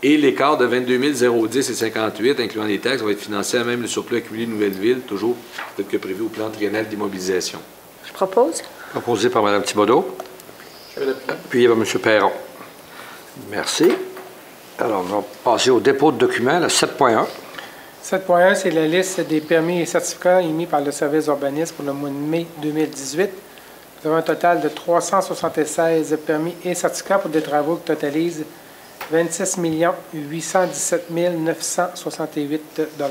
Et l'écart de 22 010 et 58 incluant les taxes va être financé à même le surplus accumulé de Nouvelle-Ville, toujours tel que prévu au plan triennal d'immobilisation. Je propose. Proposé par Mme Thibodeau. Appuyé par M. Perron. Merci. Alors, on va passer au dépôt de documents, le 7.1. 7.1, c'est la liste des permis et certificats émis par le service d'urbanisme pour le mois de mai 2018. Nous avons un total de 376 permis et certificats pour des travaux qui totalisent 26 817 968 $.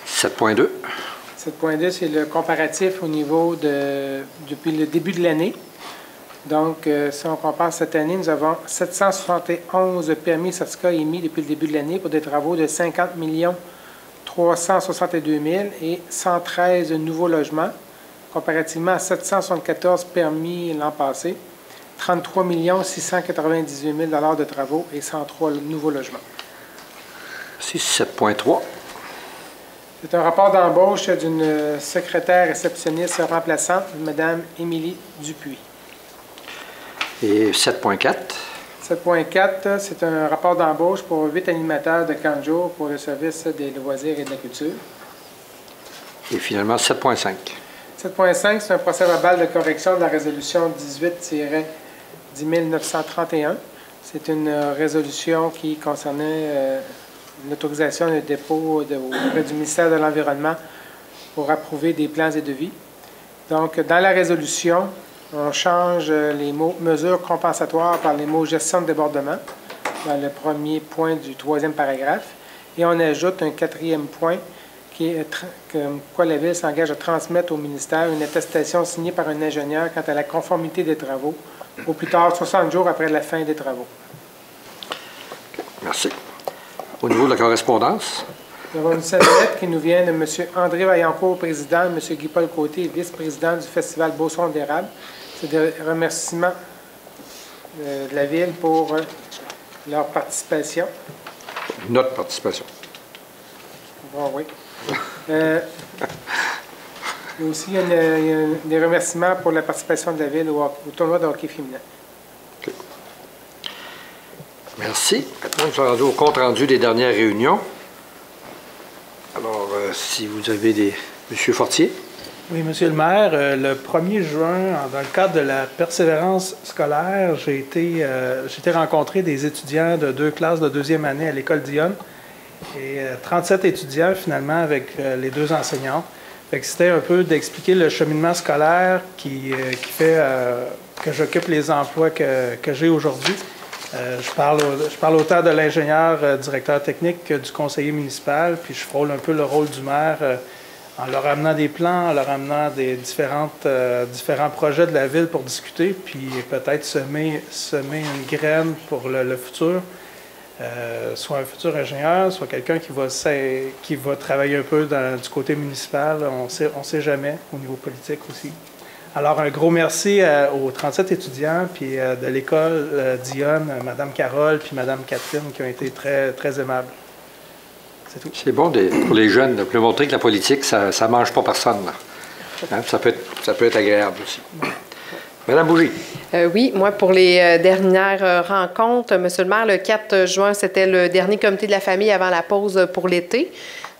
7.2. 7.2, c'est le comparatif au niveau depuis le début de l'année. Donc, si on compare cette année, nous avons 771 permis et certificats émis depuis le début de l'année pour des travaux de 50 362 000 et 113 nouveaux logements, comparativement à 774 permis l'an passé, 33 698 000 de travaux et 103 nouveaux logements. C'est 7.3. C'est un rapport d'embauche d'une secrétaire réceptionniste remplaçante, Mme Émilie Dupuis. Et 7.4. 7.4, c'est un rapport d'embauche pour 8 animateurs de 40 jours pour le service des loisirs et de la culture. Et finalement, 7.5. 7.5, c'est un procès-verbal de correction de la résolution 18-10931. C'est une résolution qui concernait l'autorisation de dépôt auprès du ministère de l'Environnement pour approuver des plans et devis. Donc, dans la résolution, on change les mots « mesures compensatoires » par les mots « gestion de débordement » dans le premier point du 3e paragraphe. Et on ajoute un 4e point qui est comme quoi la Ville s'engage à transmettre au ministère une attestation signée par un ingénieur quant à la conformité des travaux, au plus tard 60 jours après la fin des travaux. Merci. Au niveau de la correspondance? Nous avons une seule lettre qui nous vient de M. André Vaillancourt, président, M. Guy-Paul Côté, vice-président du Festival Beauson d'érable. C'est des remerciements de la Ville pour leur participation. Notre participation. Bon, oui. Il y a aussi des remerciements pour la participation de la Ville au tournoi de hockey féminin. Okay. Merci. Maintenant, nous sommes rendus au compte-rendu des dernières réunions. Alors, si vous avez des... Monsieur Fortier. Oui, Monsieur le maire, le 1er juin, dans le cadre de la persévérance scolaire, j'ai été rencontrer des étudiants de 2 classes de 2e année à l'école Dionne et 37 étudiants finalement avec les 2 enseignants. C'était un peu d'expliquer le cheminement scolaire qui fait que j'occupe les emplois que j'ai aujourd'hui. Je parle autant de l'ingénieur directeur technique que du conseiller municipal, puis je frôle un peu le rôle du maire en leur amenant des plans, en leur amenant des différents projets de la ville pour discuter, puis peut-être semer une graine pour le futur, soit un futur ingénieur, soit quelqu'un qui va travailler un peu du côté municipal, on sait jamais, au niveau politique aussi. Alors, un gros merci aux 37 étudiants, puis de l'école Dionne, Mme Carole, puis Mme Catherine, qui ont été très, très aimables. C'est tout. C'est bon pour les jeunes de montrer que la politique, ça ne mange pas personne. Hein? Ça peut être agréable aussi. Madame Bougie. Oui, moi, pour les dernières rencontres, Monsieur le maire, le 4 juin, c'était le dernier comité de la famille avant la pause pour l'été.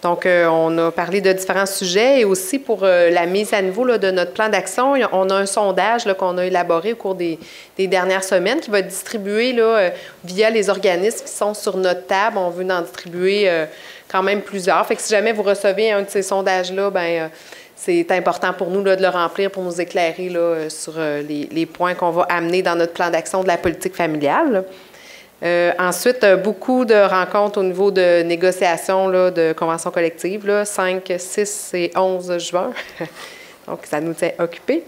Donc, on a parlé de différents sujets et aussi pour la mise à niveau là, de notre plan d'action, on a un sondage là, qu'on a élaboré au cours des dernières semaines qui va être distribué là, via les organismes qui sont sur notre table. On veut en distribuer quand même plusieurs. Fait que si jamais vous recevez un de ces sondages-là, bien, c'est important pour nous là, de le remplir pour nous éclairer là, sur les points qu'on va amener dans notre plan d'action de la politique familiale. Ensuite, beaucoup de rencontres au niveau de négociations là, de conventions collectives, là, 5, 6 et 11 juin. Donc, ça nous tient occupés.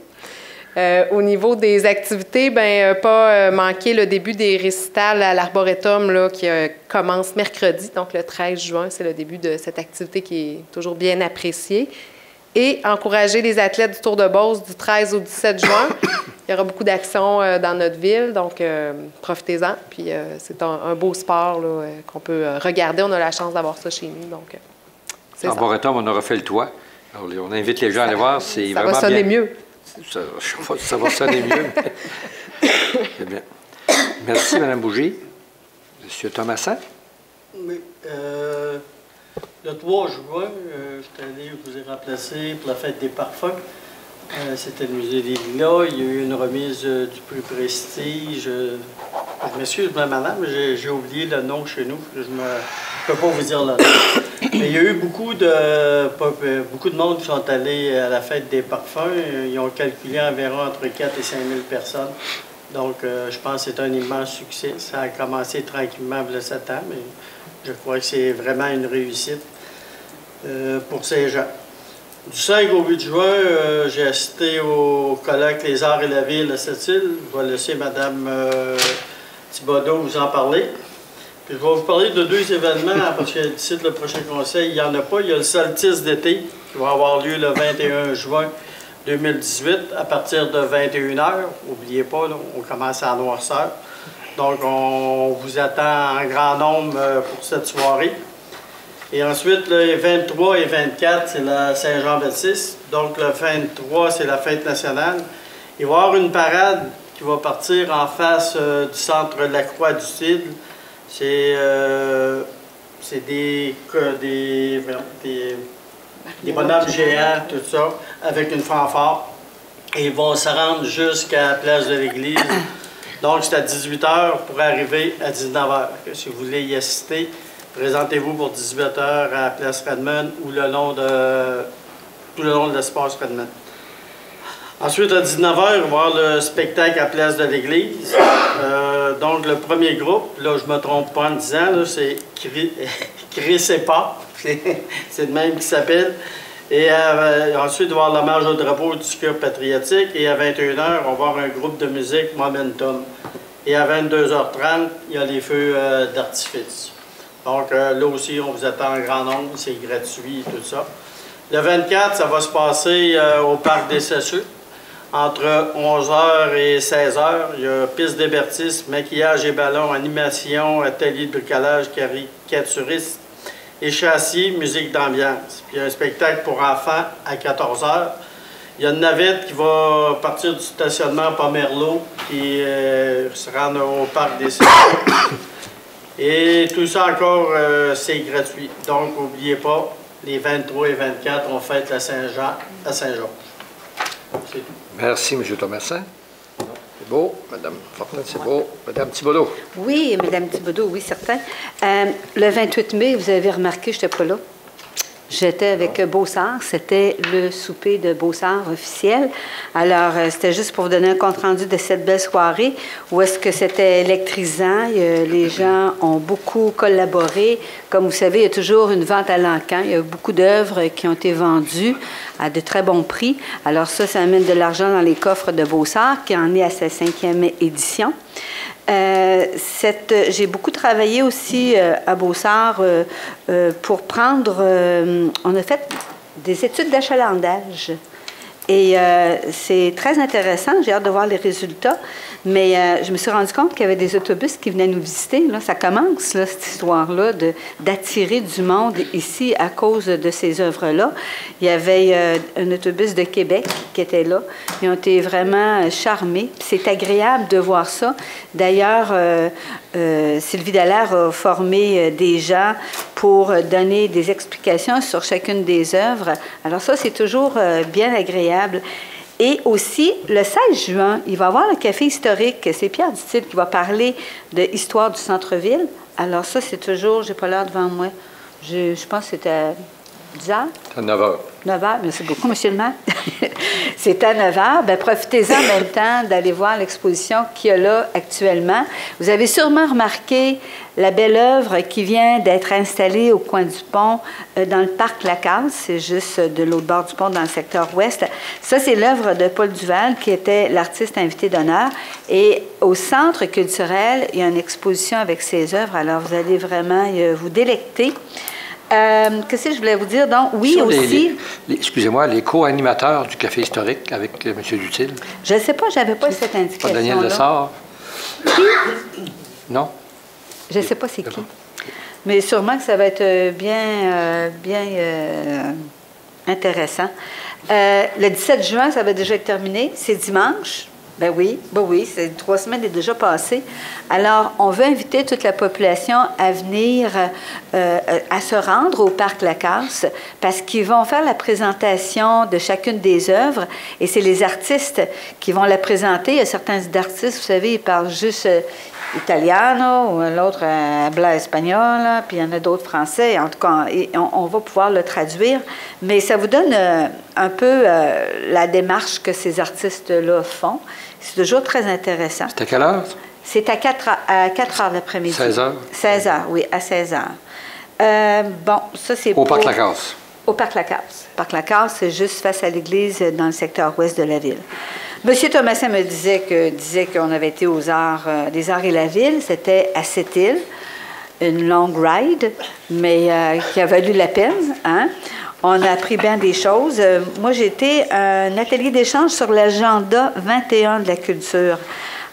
Au niveau des activités, bien, pas manquer le début des récitals à l'Arboretum là, qui commence mercredi. Donc, le 13 juin, c'est le début de cette activité qui est toujours bien appréciée. Et encourager les athlètes du Tour de Beauce du 13 au 17 juin. Il y aura beaucoup d'actions dans notre ville, donc profitez-en. Puis c'est un beau sport là, qu'on peut regarder. On a la chance d'avoir ça chez nous. Donc, c'est Arboretum, on aura fait le toit. Alors, on invite les gens à aller voir. C'est ça vraiment va sonner bien. mieux. Ça va sonner mieux. C'est bien. Merci, Mme Bougie. M. Thomasin. Oui. Le 3 juin, j'étais allé vous ai remplacé pour la fête des parfums. C'était le musée des Lilas. Il y a eu une remise du prix Prestige. Je m'excuse, madame, j'ai oublié le nom chez nous. Je ne peux pas vous dire le nom. Mais il y a eu beaucoup de monde qui sont allés à la fête des parfums. Ils ont calculé environ entre 4 et 5 000 personnes. Donc, je pense que c'est un immense succès. Ça a commencé tranquillement il y a 7 ans, mais je crois que c'est vraiment une réussite pour ces gens. Du 5 au 8 juin, j'ai assisté au colloque Les Arts et la Ville à Sept-Îles. Je vais laisser Mme Thibodeau vous en parler. Puis je vais vous parler de 2 événements, parce que d'ici le prochain conseil, il n'y en a pas. Il y a le solstice d'été qui va avoir lieu le 21 juin 2018 à partir de 21h. N'oubliez pas, là, on commence à noirceur. Donc, on vous attend en grand nombre pour cette soirée. Et ensuite, les 23 et 24, c'est la Saint-Jean-Baptiste. Donc, le 23, c'est la fête nationale. Il va y avoir une parade qui va partir en face du centre de la Croix-du-Sud. C'est des bonhommes géants, tout ça, avec une fanfare. Et ils vont se rendre jusqu'à la place de l'église. Donc, c'est à 18h pour arriver à 19h. Si vous voulez y assister, présentez-vous pour 18h à la place Redmond ou tout le long de l'espace Redmond. Ensuite, à 19h, il va y avoir le spectacle à la place de l'église. Donc, le premier groupe, là, je ne me trompe pas en disant, c'est Chris et Pas. C'est le même qui s'appelle. Et ensuite, il va y avoir l'hommage au drapeau du secours patriotique. Et à 21h, on va avoir un groupe de musique, Momentum. Et à 22h30, il y a les feux d'artifice. Donc là aussi, on vous attend en grand nombre. C'est gratuit et tout ça. Le 24, ça va se passer au Parc des Cesseux. Entre 11h et 16h, il y a piste d'hébertisme, maquillage et ballon, animation, atelier de bricolage, caricaturiste, échassier, musique d'ambiance. Puis il y a un spectacle pour enfants à 14h. Il y a une navette qui va partir du stationnement Pomerleau qui se rend au Parc des Cesseux. Et tout ça encore, c'est gratuit. Donc, n'oubliez pas, les 23 et 24, on fête la Saint-Jean à Saint-Georges. C'est tout. Merci, M. Thomasin. C'est beau. Mme Fortin, c'est beau. Mme Thibodeau. Oui, Mme Thibodeau, oui, certain. Le 28 mai, vous avez remarqué, je n'étais pas là. J'étais avec Beaussart. C'était le souper de Beaussart officiel. Alors, c'était juste pour vous donner un compte-rendu de cette belle soirée où est-ce que c'était électrisant. Les gens ont beaucoup collaboré. Comme vous savez, il y a toujours une vente à l'encan. Il y a beaucoup d'œuvres qui ont été vendues à de très bons prix. Alors ça amène de l'argent dans les coffres de Beaussart, qui en est à sa 5e édition. J'ai beaucoup travaillé aussi à Beaussart pour prendre... on a fait des études d'achalandage. Et c'est très intéressant. J'ai hâte de voir les résultats. Mais je me suis rendu compte qu'il y avait des autobus qui venaient nous visiter. Là, ça commence, là, cette histoire-là, d'attirer du monde ici à cause de ces œuvres-là. Il y avait un autobus de Québec qui était là. Ils ont été vraiment charmés. C'est agréable de voir ça. D'ailleurs, Sylvie Dallaire a formé des gens pour donner des explications sur chacune des œuvres. Alors ça, c'est toujours bien agréable. Et aussi, le 16 juin, il va y avoir le café historique. C'est Pierre Dutil qui va parler de l'histoire du centre-ville. Alors ça, c'est toujours, j'ai pas l'heure devant moi, je pense que c'était à 10 heures. À 9 heures. 9 heures, merci beaucoup, monsieur le maire. C'est à 9 heures. Bien, profitez-en en même temps d'aller voir l'exposition qu'il y a là actuellement. Vous avez sûrement remarqué la belle œuvre qui vient d'être installée au coin du pont dans le parc Lacasse. C'est juste de l'autre bord du pont dans le secteur ouest. Ça, c'est l'œuvre de Paul Duval qui était l'artiste invité d'honneur. Et au centre culturel, il y a une exposition avec ses œuvres. Alors, vous allez vraiment vous délecter. Qu'est-ce que je voulais vous dire? Donc, oui, sur aussi... excusez-moi, les co-animateurs du Café historique avec M. Dutil. Je ne sais pas, je n'avais pas cette indication-là. Pas Daniel Lessard? Qui? Non? Je ne sais pas c'est qui. Mais sûrement que ça va être bien intéressant. Le 17 juin, ça va déjà être terminé. C'est dimanche. Ben oui, c'est 3 semaines est déjà passées. Alors, on veut inviter toute la population à venir, à se rendre au Parc Lacasse parce qu'ils vont faire la présentation de chacune des œuvres et c'est les artistes qui vont la présenter. Il y a certains artistes, vous savez, ils parlent juste italiano, ou l'autre habla espagnol, puis il y en a d'autres français. En tout cas, on va pouvoir le traduire. Mais ça vous donne un peu la démarche que ces artistes-là font. C'est toujours très intéressant. C'est à quelle heure? C'est à 4 heures l'après-midi. 16 heures? 16 heures, oui, à 16 heures. Bon, ça, c'est au Parc Lacasse. Au Parc Lacasse. Parc Lacasse, c'est juste face à l'église dans le secteur ouest de la ville. Monsieur Thomasin me disait qu'on avait été aux Arts, des Arts et la Ville. C'était à Sept-Îles, une longue ride, mais qui a valu la peine, hein? On a appris bien des choses. Moi, j'ai été à un atelier d'échange sur l'agenda 21 de la culture.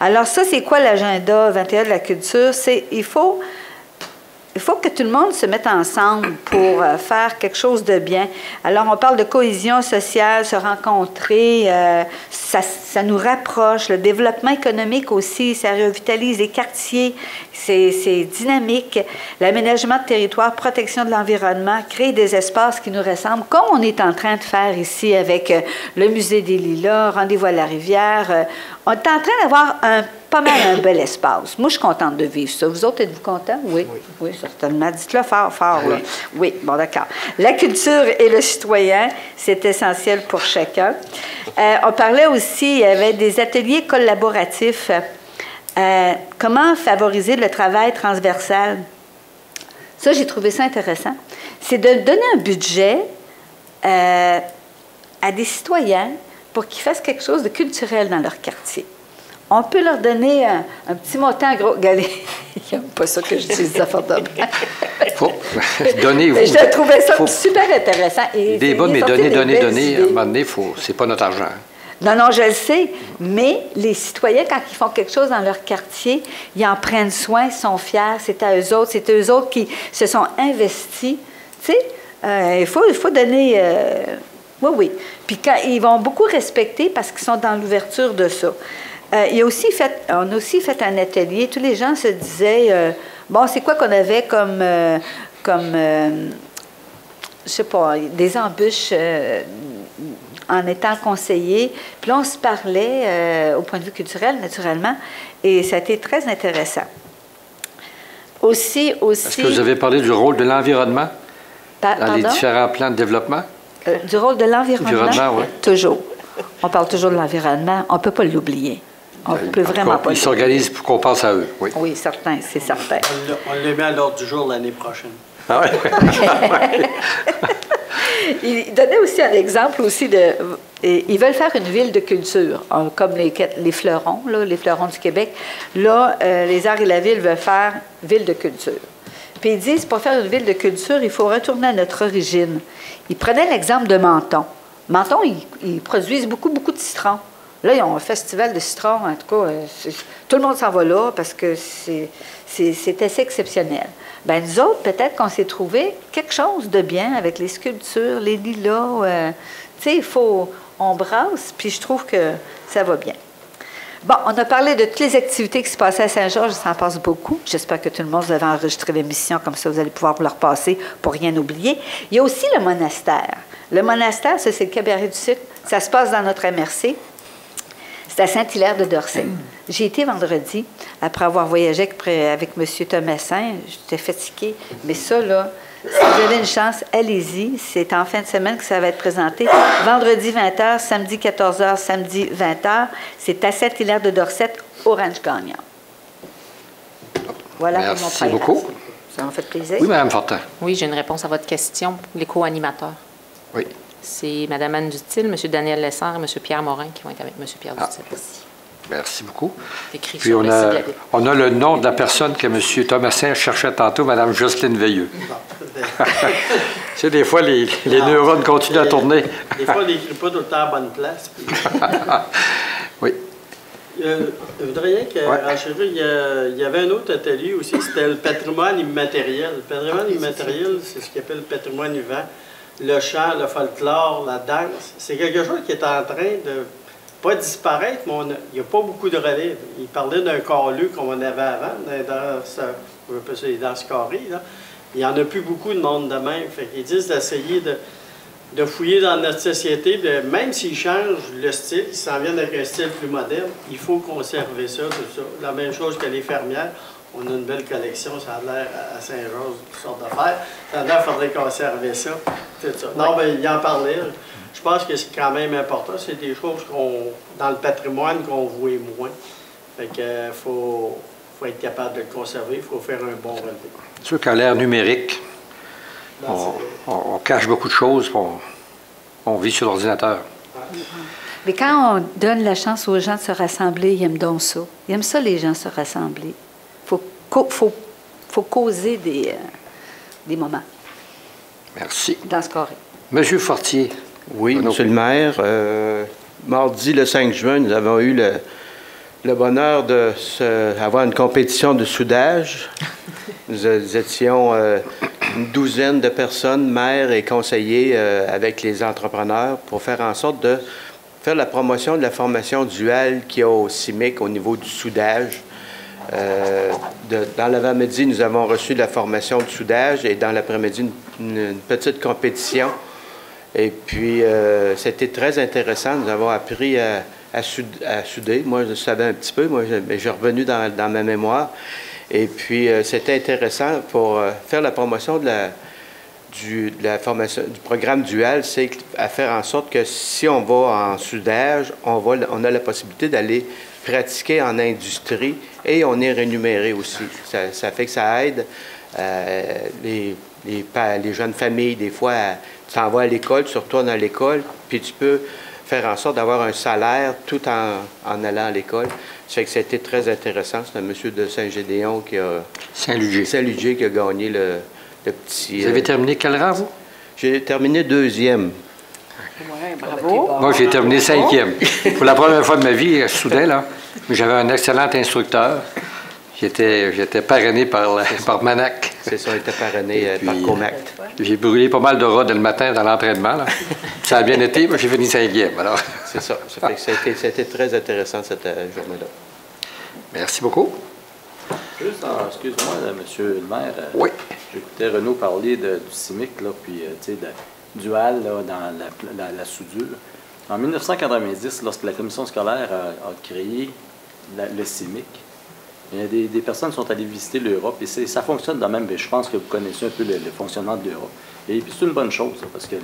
Alors ça, c'est quoi l'agenda 21 de la culture? Il faut que tout le monde se mette ensemble pour faire quelque chose de bien. Alors, on parle de cohésion sociale, se rencontrer, ça nous rapproche. Le développement économique aussi, ça revitalise les quartiers, c'est dynamique. L'aménagement de territoire, protection de l'environnement, créer des espaces qui nous ressemblent, comme on est en train de faire ici avec le Musée des Lilas, Rendez-vous à la rivière. On est en train d'avoir pas mal un bel espace. Moi, je suis contente de vivre ça. Vous autres, êtes-vous contents? Oui. Oui, certainement. Dites-le fort, là. Oui, bon, d'accord. La culture et le citoyen, c'est essentiel pour chacun. On parlait aussi, il y avait des ateliers collaboratifs. Comment favoriser le travail transversal? Ça, j'ai trouvé ça intéressant. C'est de donner un budget à des citoyens pour qu'ils fassent quelque chose de culturel dans leur quartier. On peut leur donner un petit montant gros. Regardez, il n'aime pas ça que je dise des affaires de même. Donnez-vous. Je trouvais ça super intéressant. Et des bonnes, mais donner. À un moment donné, c'est pas notre argent. Non, je le sais, mais les citoyens, quand ils font quelque chose dans leur quartier, ils en prennent soin, ils sont fiers, c'est à eux autres qui se sont investis. Tu sais, il faut donner... Oui. Puis quand ils vont beaucoup respecter parce qu'ils sont dans l'ouverture de ça. On a aussi fait un atelier. Tous les gens se disaient, bon, c'est quoi qu'on avait comme je sais pas, des embûches en étant conseillers. Puis là, on se parlait au point de vue culturel, naturellement, et ça a été très intéressant. Aussi... Est-ce que vous avez parlé du rôle de l'environnement dans les différents plans de développement? Du rôle de l'environnement? Oui. Toujours. On parle toujours de l'environnement. On ne peut pas l'oublier. On ne peut vraiment pas. Ils s'organisent pour qu'on pense à eux. Oui, oui, certain, c'est certain. On le met à l'ordre du jour l'année prochaine. Ah oui? Il donnait aussi un exemple aussi de... Ils veulent faire une ville de culture, comme les fleurons, là, les fleurons du Québec. Là, les Arts et la Ville veulent faire ville de culture. Puis ils disent, pour faire une ville de culture, il faut retourner à notre origine. Ils prenaient l'exemple de Menton. Menton, ils produisent beaucoup de citrons. Là, ils ont un festival de citron, en tout cas, tout le monde s'en va là parce que c'est assez exceptionnel. Bien, nous autres, peut-être qu'on s'est trouvé quelque chose de bien avec les sculptures, les lilas. Tu sais, on brasse, puis je trouve que ça va bien. Bon, on a parlé de toutes les activités qui se passaient à Saint-Georges, ça en passe beaucoup. J'espère que tout le monde, vous avez enregistré l'émission, comme ça vous allez pouvoir vous le repasser pour rien oublier. Il y a aussi le monastère. Le monastère, ça, c'est le cabaret du sucre. Ça se passe dans notre MRC. C'est à Saint-Hilaire de Dorset. J'ai été vendredi, après avoir voyagé avec M. Thomasin. J'étais fatiguée. Mais ça, là, si vous avez une chance, allez-y. C'est en fin de semaine que ça va être présenté. Vendredi 20h, samedi 14h, samedi 20h. C'est à Saint-Hilaire de Dorset, Orange-Gagnant. Voilà pour mon Merci beaucoup. Ça m'a fait plaisir. Oui, Mme Fortin. Oui, j'ai une réponse à votre question. Les co-animateurs. Oui. C'est Mme Anne Dutil, M. Daniel Lessard et M. Pierre Morin qui vont être avec M. Pierre Dutil. Merci beaucoup. Écrit Puis sur on le site de la Bible. a le nom de la personne que M. Thomasin cherchait tantôt, Mme Jocelyne Veilleux. Tu sais, des fois, les neurones continuent à tourner. Des fois, on n'écrit pas tout le temps à la bonne place. Oui. Je voudrais dire qu'il y avait un autre atelier aussi, c'était le patrimoine immatériel. Le patrimoine immatériel, c'est ce qu'on appelle le patrimoine vivant. Le chant, le folklore, la danse. C'est quelque chose qui est en train de pas disparaître, mais il n'y a pas beaucoup de relais. Il parlait d'un corps-lu comme on avait avant, on appelle ça les danses carrées. Là. Il n'y en a plus beaucoup de monde de même. Fait qu'ils disent d'essayer de fouiller dans notre société, même s'ils changent le style, ils s'en viennent avec un style plus moderne, il faut conserver ça, tout ça. La même chose que les fermières. On a une belle collection, ça a l'air à Saint-Georges, toutes sortes d'affaires. Ça a l'air qu'il faudrait conserver ça, tout ça. Non, mais il en parlait. Je pense que c'est quand même important. C'est des choses dans le patrimoine qu'on voit moins. Fait que faut être capable de le conserver, il faut faire un bon relevé. C'est sûr qu'à l'ère numérique, on cache beaucoup de choses, on vit sur l'ordinateur. Mais quand on donne la chance aux gens de se rassembler, ils aiment donc ça. Ils aiment ça, les gens, se rassembler. Faut causer des moments. Merci. Dans ce carré. Monsieur Fortier. Oui, Monsieur le maire. Mardi, le 5 juin, nous avons eu le bonheur d'avoir une compétition de soudage. Nous étions une douzaine de personnes, maires et conseillers, avec les entrepreneurs, pour faire en sorte de faire la promotion de la formation duale qu'il y a au CIMIC au niveau du soudage. Dans l'avant-midi, nous avons reçu de la formation de soudage et dans l'après-midi, une petite compétition. Et puis, c'était très intéressant. Nous avons appris à souder. Moi, je savais un petit peu, mais j'ai revenu dans ma mémoire. Et puis, c'était intéressant pour faire la promotion de la formation du programme dual, c'est à faire en sorte que si on va en soudage, on a la possibilité d'aller pratiquer en industrie et on est rémunéré aussi. Ça fait que ça aide les jeunes familles, des fois, tu t'en vas à l'école, tu retournes à l'école, puis tu peux faire en sorte d'avoir un salaire tout en allant à l'école. Ça fait que c'était très intéressant. C'est un monsieur de Saint-Gédéon qui a... Saint-Ludger qui a gagné le petit... Vous avez terminé quel rang, vous? J'ai terminé 2e. Oui, bravo. Moi, j'ai terminé 5e. Pour la première fois de ma vie, soudain, là, j'avais un excellent instructeur. J'étais parrainé par Manac. C'est ça, on était parrainé par Comact. J'ai brûlé pas mal de rods le matin dans l'entraînement. Là. Ça a bien été, mais j'ai fini 5e. Alors. C'est ça. Ça fait que c'était très intéressant cette journée-là. Merci beaucoup. Juste, excuse-moi, monsieur le maire. Oui. J'écoutais Renaud parler du CIMIC, là, puis, tu sais, dual là, dans la soudure. En 1990, lorsque la commission scolaire a créé le CIMIC, il y a des personnes qui sont allées visiter l'Europe et ça fonctionne de même. Je pense que vous connaissez un peu le fonctionnement de l'Europe. Et puis c'est une bonne chose, parce que,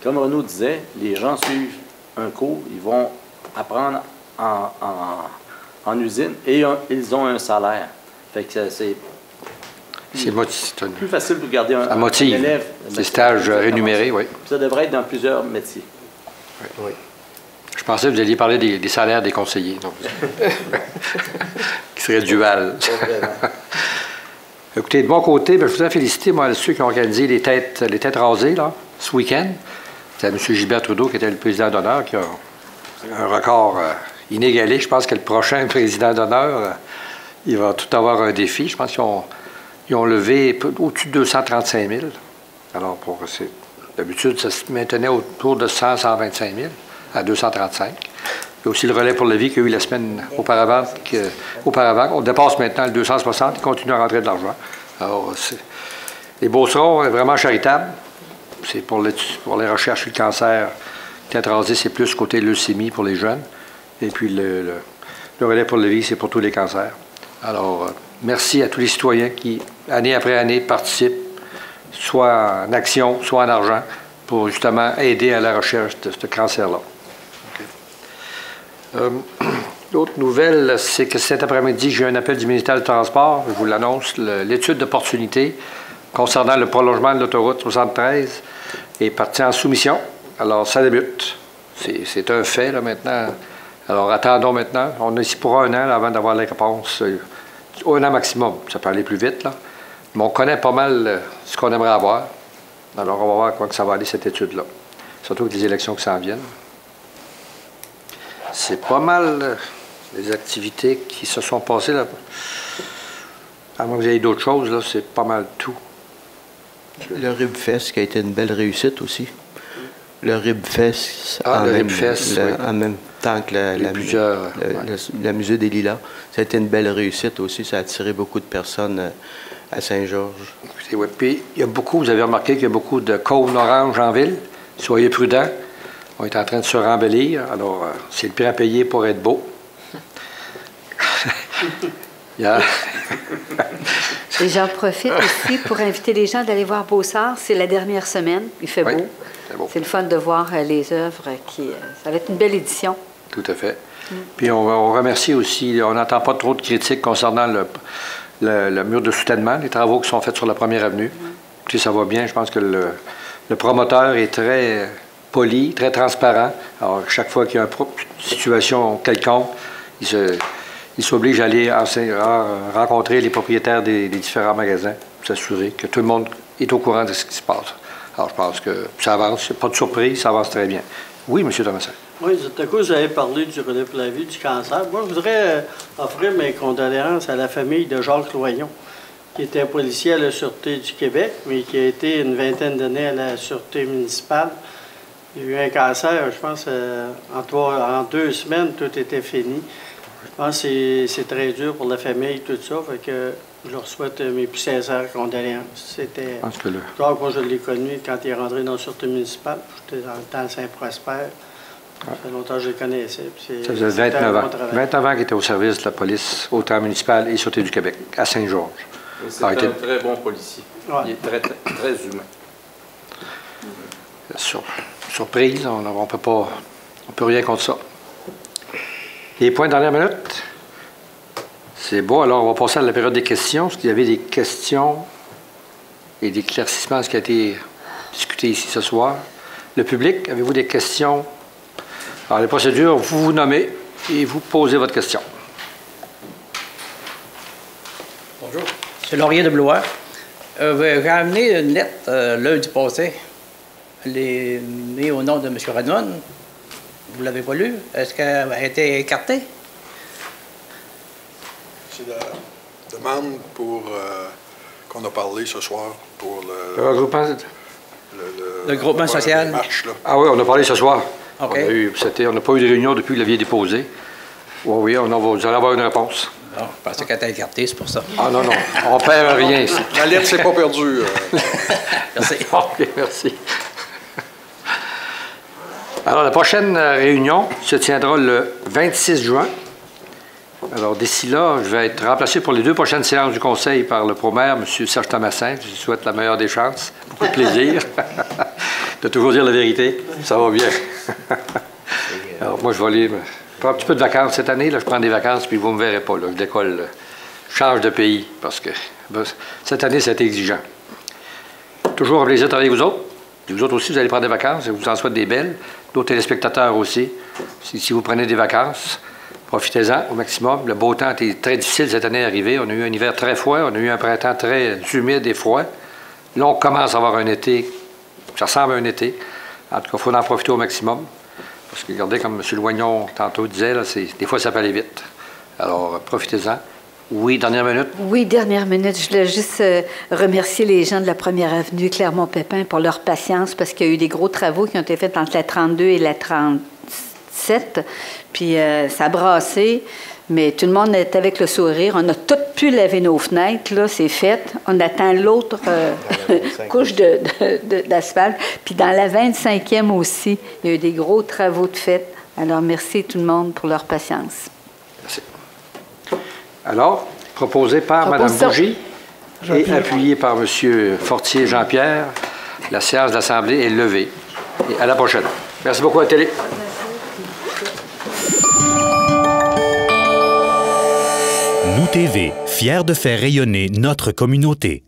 comme Renaud disait, les gens suivent un cours, ils vont apprendre en usine et ils ont un salaire. Fait que c'est plus facile pour garder un élève. C'est stage rémunéré, oui. Ça devrait être dans plusieurs métiers. Oui. Je pensais que vous alliez parler des salaires des conseillers. Donc, qui serait dual. Écoutez, de mon côté, je voudrais féliciter ceux qui ont organisé les têtes rasées là, ce week-end. C'est M. Gilbert Trudeau qui était le président d'honneur, qui a un record inégalé. Je pense que le prochain président d'honneur, il va tout avoir un défi. Je pense qu'ils ont levé au-dessus de 235 000. Alors, d'habitude, ça se maintenait autour de 100, 125 000 à 235. Il y a aussi le relais pour la vie qu'il y a eu la semaine auparavant. On dépasse maintenant le 260. Il continue à rentrer de l'argent. Alors, les Beaucerons est vraiment charitable. C'est pour les recherches sur le cancer. Tête rasée, c'est plus côté leucémie pour les jeunes. Et puis, le relais pour la vie, c'est pour tous les cancers. Alors, merci à tous les citoyens qui, année après année, participent, soit en action, soit en argent, pour justement aider à la recherche de ce cancer-là. L'autre nouvelle, c'est que cet après-midi, j'ai un appel du ministère du Transport, je vous l'annonce, l'étude d'opportunité concernant le prolongement de l'autoroute 73 est partie en soumission. Alors, ça débute. C'est un fait, là, maintenant. Alors, attendons maintenant. On est ici pour 1 an là, avant d'avoir les réponses. 1 an maximum. Ça peut aller plus vite, là. Mais on connaît pas mal ce qu'on aimerait avoir. Alors, on va voir comment ça va aller, cette étude-là. Surtout avec les élections qui s'en viennent. C'est pas mal les activités qui se sont passées, là. À moins que vous ayez d'autres choses, là, c'est pas mal tout. Le RibFest qui a été une belle réussite aussi. Le RibFest, en même temps que la Musée des Lilas, ça a été une belle réussite aussi. Ça a attiré beaucoup de personnes à Saint-Georges. Oui, puis il y a beaucoup, vous avez remarqué qu'il y a beaucoup de cônes oranges en ville. Soyez prudents. On est en train de se rembellir. Alors, c'est le prix à payer pour être beau. Et j'en profite aussi pour inviter les gens d'aller voir Beausart. C'est la dernière semaine. Il fait beau. C'est le fun de voir les œuvres. Ça va être une belle édition. Tout à fait. Puis on remercie aussi, on n'entend pas trop de critiques concernant le mur de soutènement, les travaux qui sont faits sur la première avenue. Puis ça va bien. Je pense que le promoteur est très poli, très transparent. Alors, chaque fois qu'il y a une situation quelconque, il s'oblige à aller rencontrer les propriétaires des différents magasins, s'assurer que tout le monde est au courant de ce qui se passe. Alors, je pense que ça avance, pas de surprise, ça avance très bien. Oui, M. Thomasin. Oui, tout à coup, vous avez parlé du relais pour la vie, du cancer. Moi, je voudrais offrir mes condoléances à la famille de Jacques Loyon, qui était un policier à la Sûreté du Québec, mais qui a été une vingtaine d'années à la Sûreté municipale. Il a eu un cancer, je pense, en 2 semaines, tout était fini. Je pense que c'est très dur pour la famille, tout ça. Fait que je leur souhaite mes plus sincères condoléances. C'était. Jacques, moi, je l'ai connu quand il est rentré dans la Sûreté municipale. J'étais dans le temps à Saint-Prosper. Ça fait longtemps que je le connaissais. Ça faisait 29 ans. 29 ans qu'il était au service de la police, autant municipale et Sûreté du Québec, à Saint-Georges. C'est un très bon policier. Ouais. Il est très, très humain. Surprise, on peut rien contre ça. Les points de dernière minute. C'est beau. Alors, on va passer à la période des questions. Est-ce qu'il y avait des questions et des éclaircissements à ce qui a été discuté ici ce soir? Le public, avez-vous des questions? Alors, les procédures, vous vous nommez et vous posez votre question. Bonjour. C'est Laurier de Blois. J'ai amené une lettre lundi passé. Elle est mise au nom de M. Redmond. Vous ne l'avez pas lue? Est-ce qu'elle a été écartée? C'est la demande pour qu'on a parlé ce soir pour le regroupement. Le groupement social. Marche, là. Ah oui, on a parlé ce soir. Okay. On n'a pas eu de réunion depuis que vous l'aviez déposé. Oui, vous allez avoir une réponse. Non, je pensais qu'elle était écartée, c'est pour ça. Ah non, on perd rien ici. La lettre s'est pas perdue. Merci. OK, merci. Alors, la prochaine réunion se tiendra le 26 juin. Alors, d'ici là, je vais être remplacé pour les 2 prochaines séances du Conseil par le promaire, M. Serge Thomasin. Je lui souhaite la meilleure des chances. Beaucoup de plaisir. De toujours dire la vérité. Ça va bien. Alors, moi, je vais aller prendre un petit peu de vacances cette année. Là, je prends des vacances, puis vous ne me verrez pas. Là. Je décolle, je change de pays, parce que cette année, c'est exigeant. Toujours un plaisir de travailler avec vous autres. Et vous autres aussi, vous allez prendre des vacances. Je vous en souhaite des belles. D'autres téléspectateurs aussi. Si vous prenez des vacances, profitez-en au maximum. Le beau temps était très difficile cette année arrivée. On a eu un hiver très froid. On a eu un printemps très humide et froid. Là, on commence à avoir un été. Ça ressemble à un été. En tout cas, il faut en profiter au maximum. Parce que regardez, comme M. Loignon tantôt disait, là, des fois ça peut aller vite. Alors, profitez-en. Oui, dernière minute. Oui, dernière minute. Je voulais juste remercier les gens de la Première Avenue Clermont-Pépin pour leur patience parce qu'il y a eu des gros travaux qui ont été faits entre la 32 et la 37. Puis ça a brassé, mais tout le monde est avec le sourire. On a toutes pu laver nos fenêtres, là, c'est fait. On attend l'autre couche d'asphalte. Puis dans la 25e aussi, il y a eu des gros travaux de fait. Alors, merci tout le monde pour leur patience. Merci. Alors, proposé par Mme Bourgie et appuyé par M. Fortier Jean-Pierre, la séance de l'Assemblée est levée. Et à la prochaine. Merci beaucoup à la télé. Nous TV, fiers de faire rayonner notre communauté.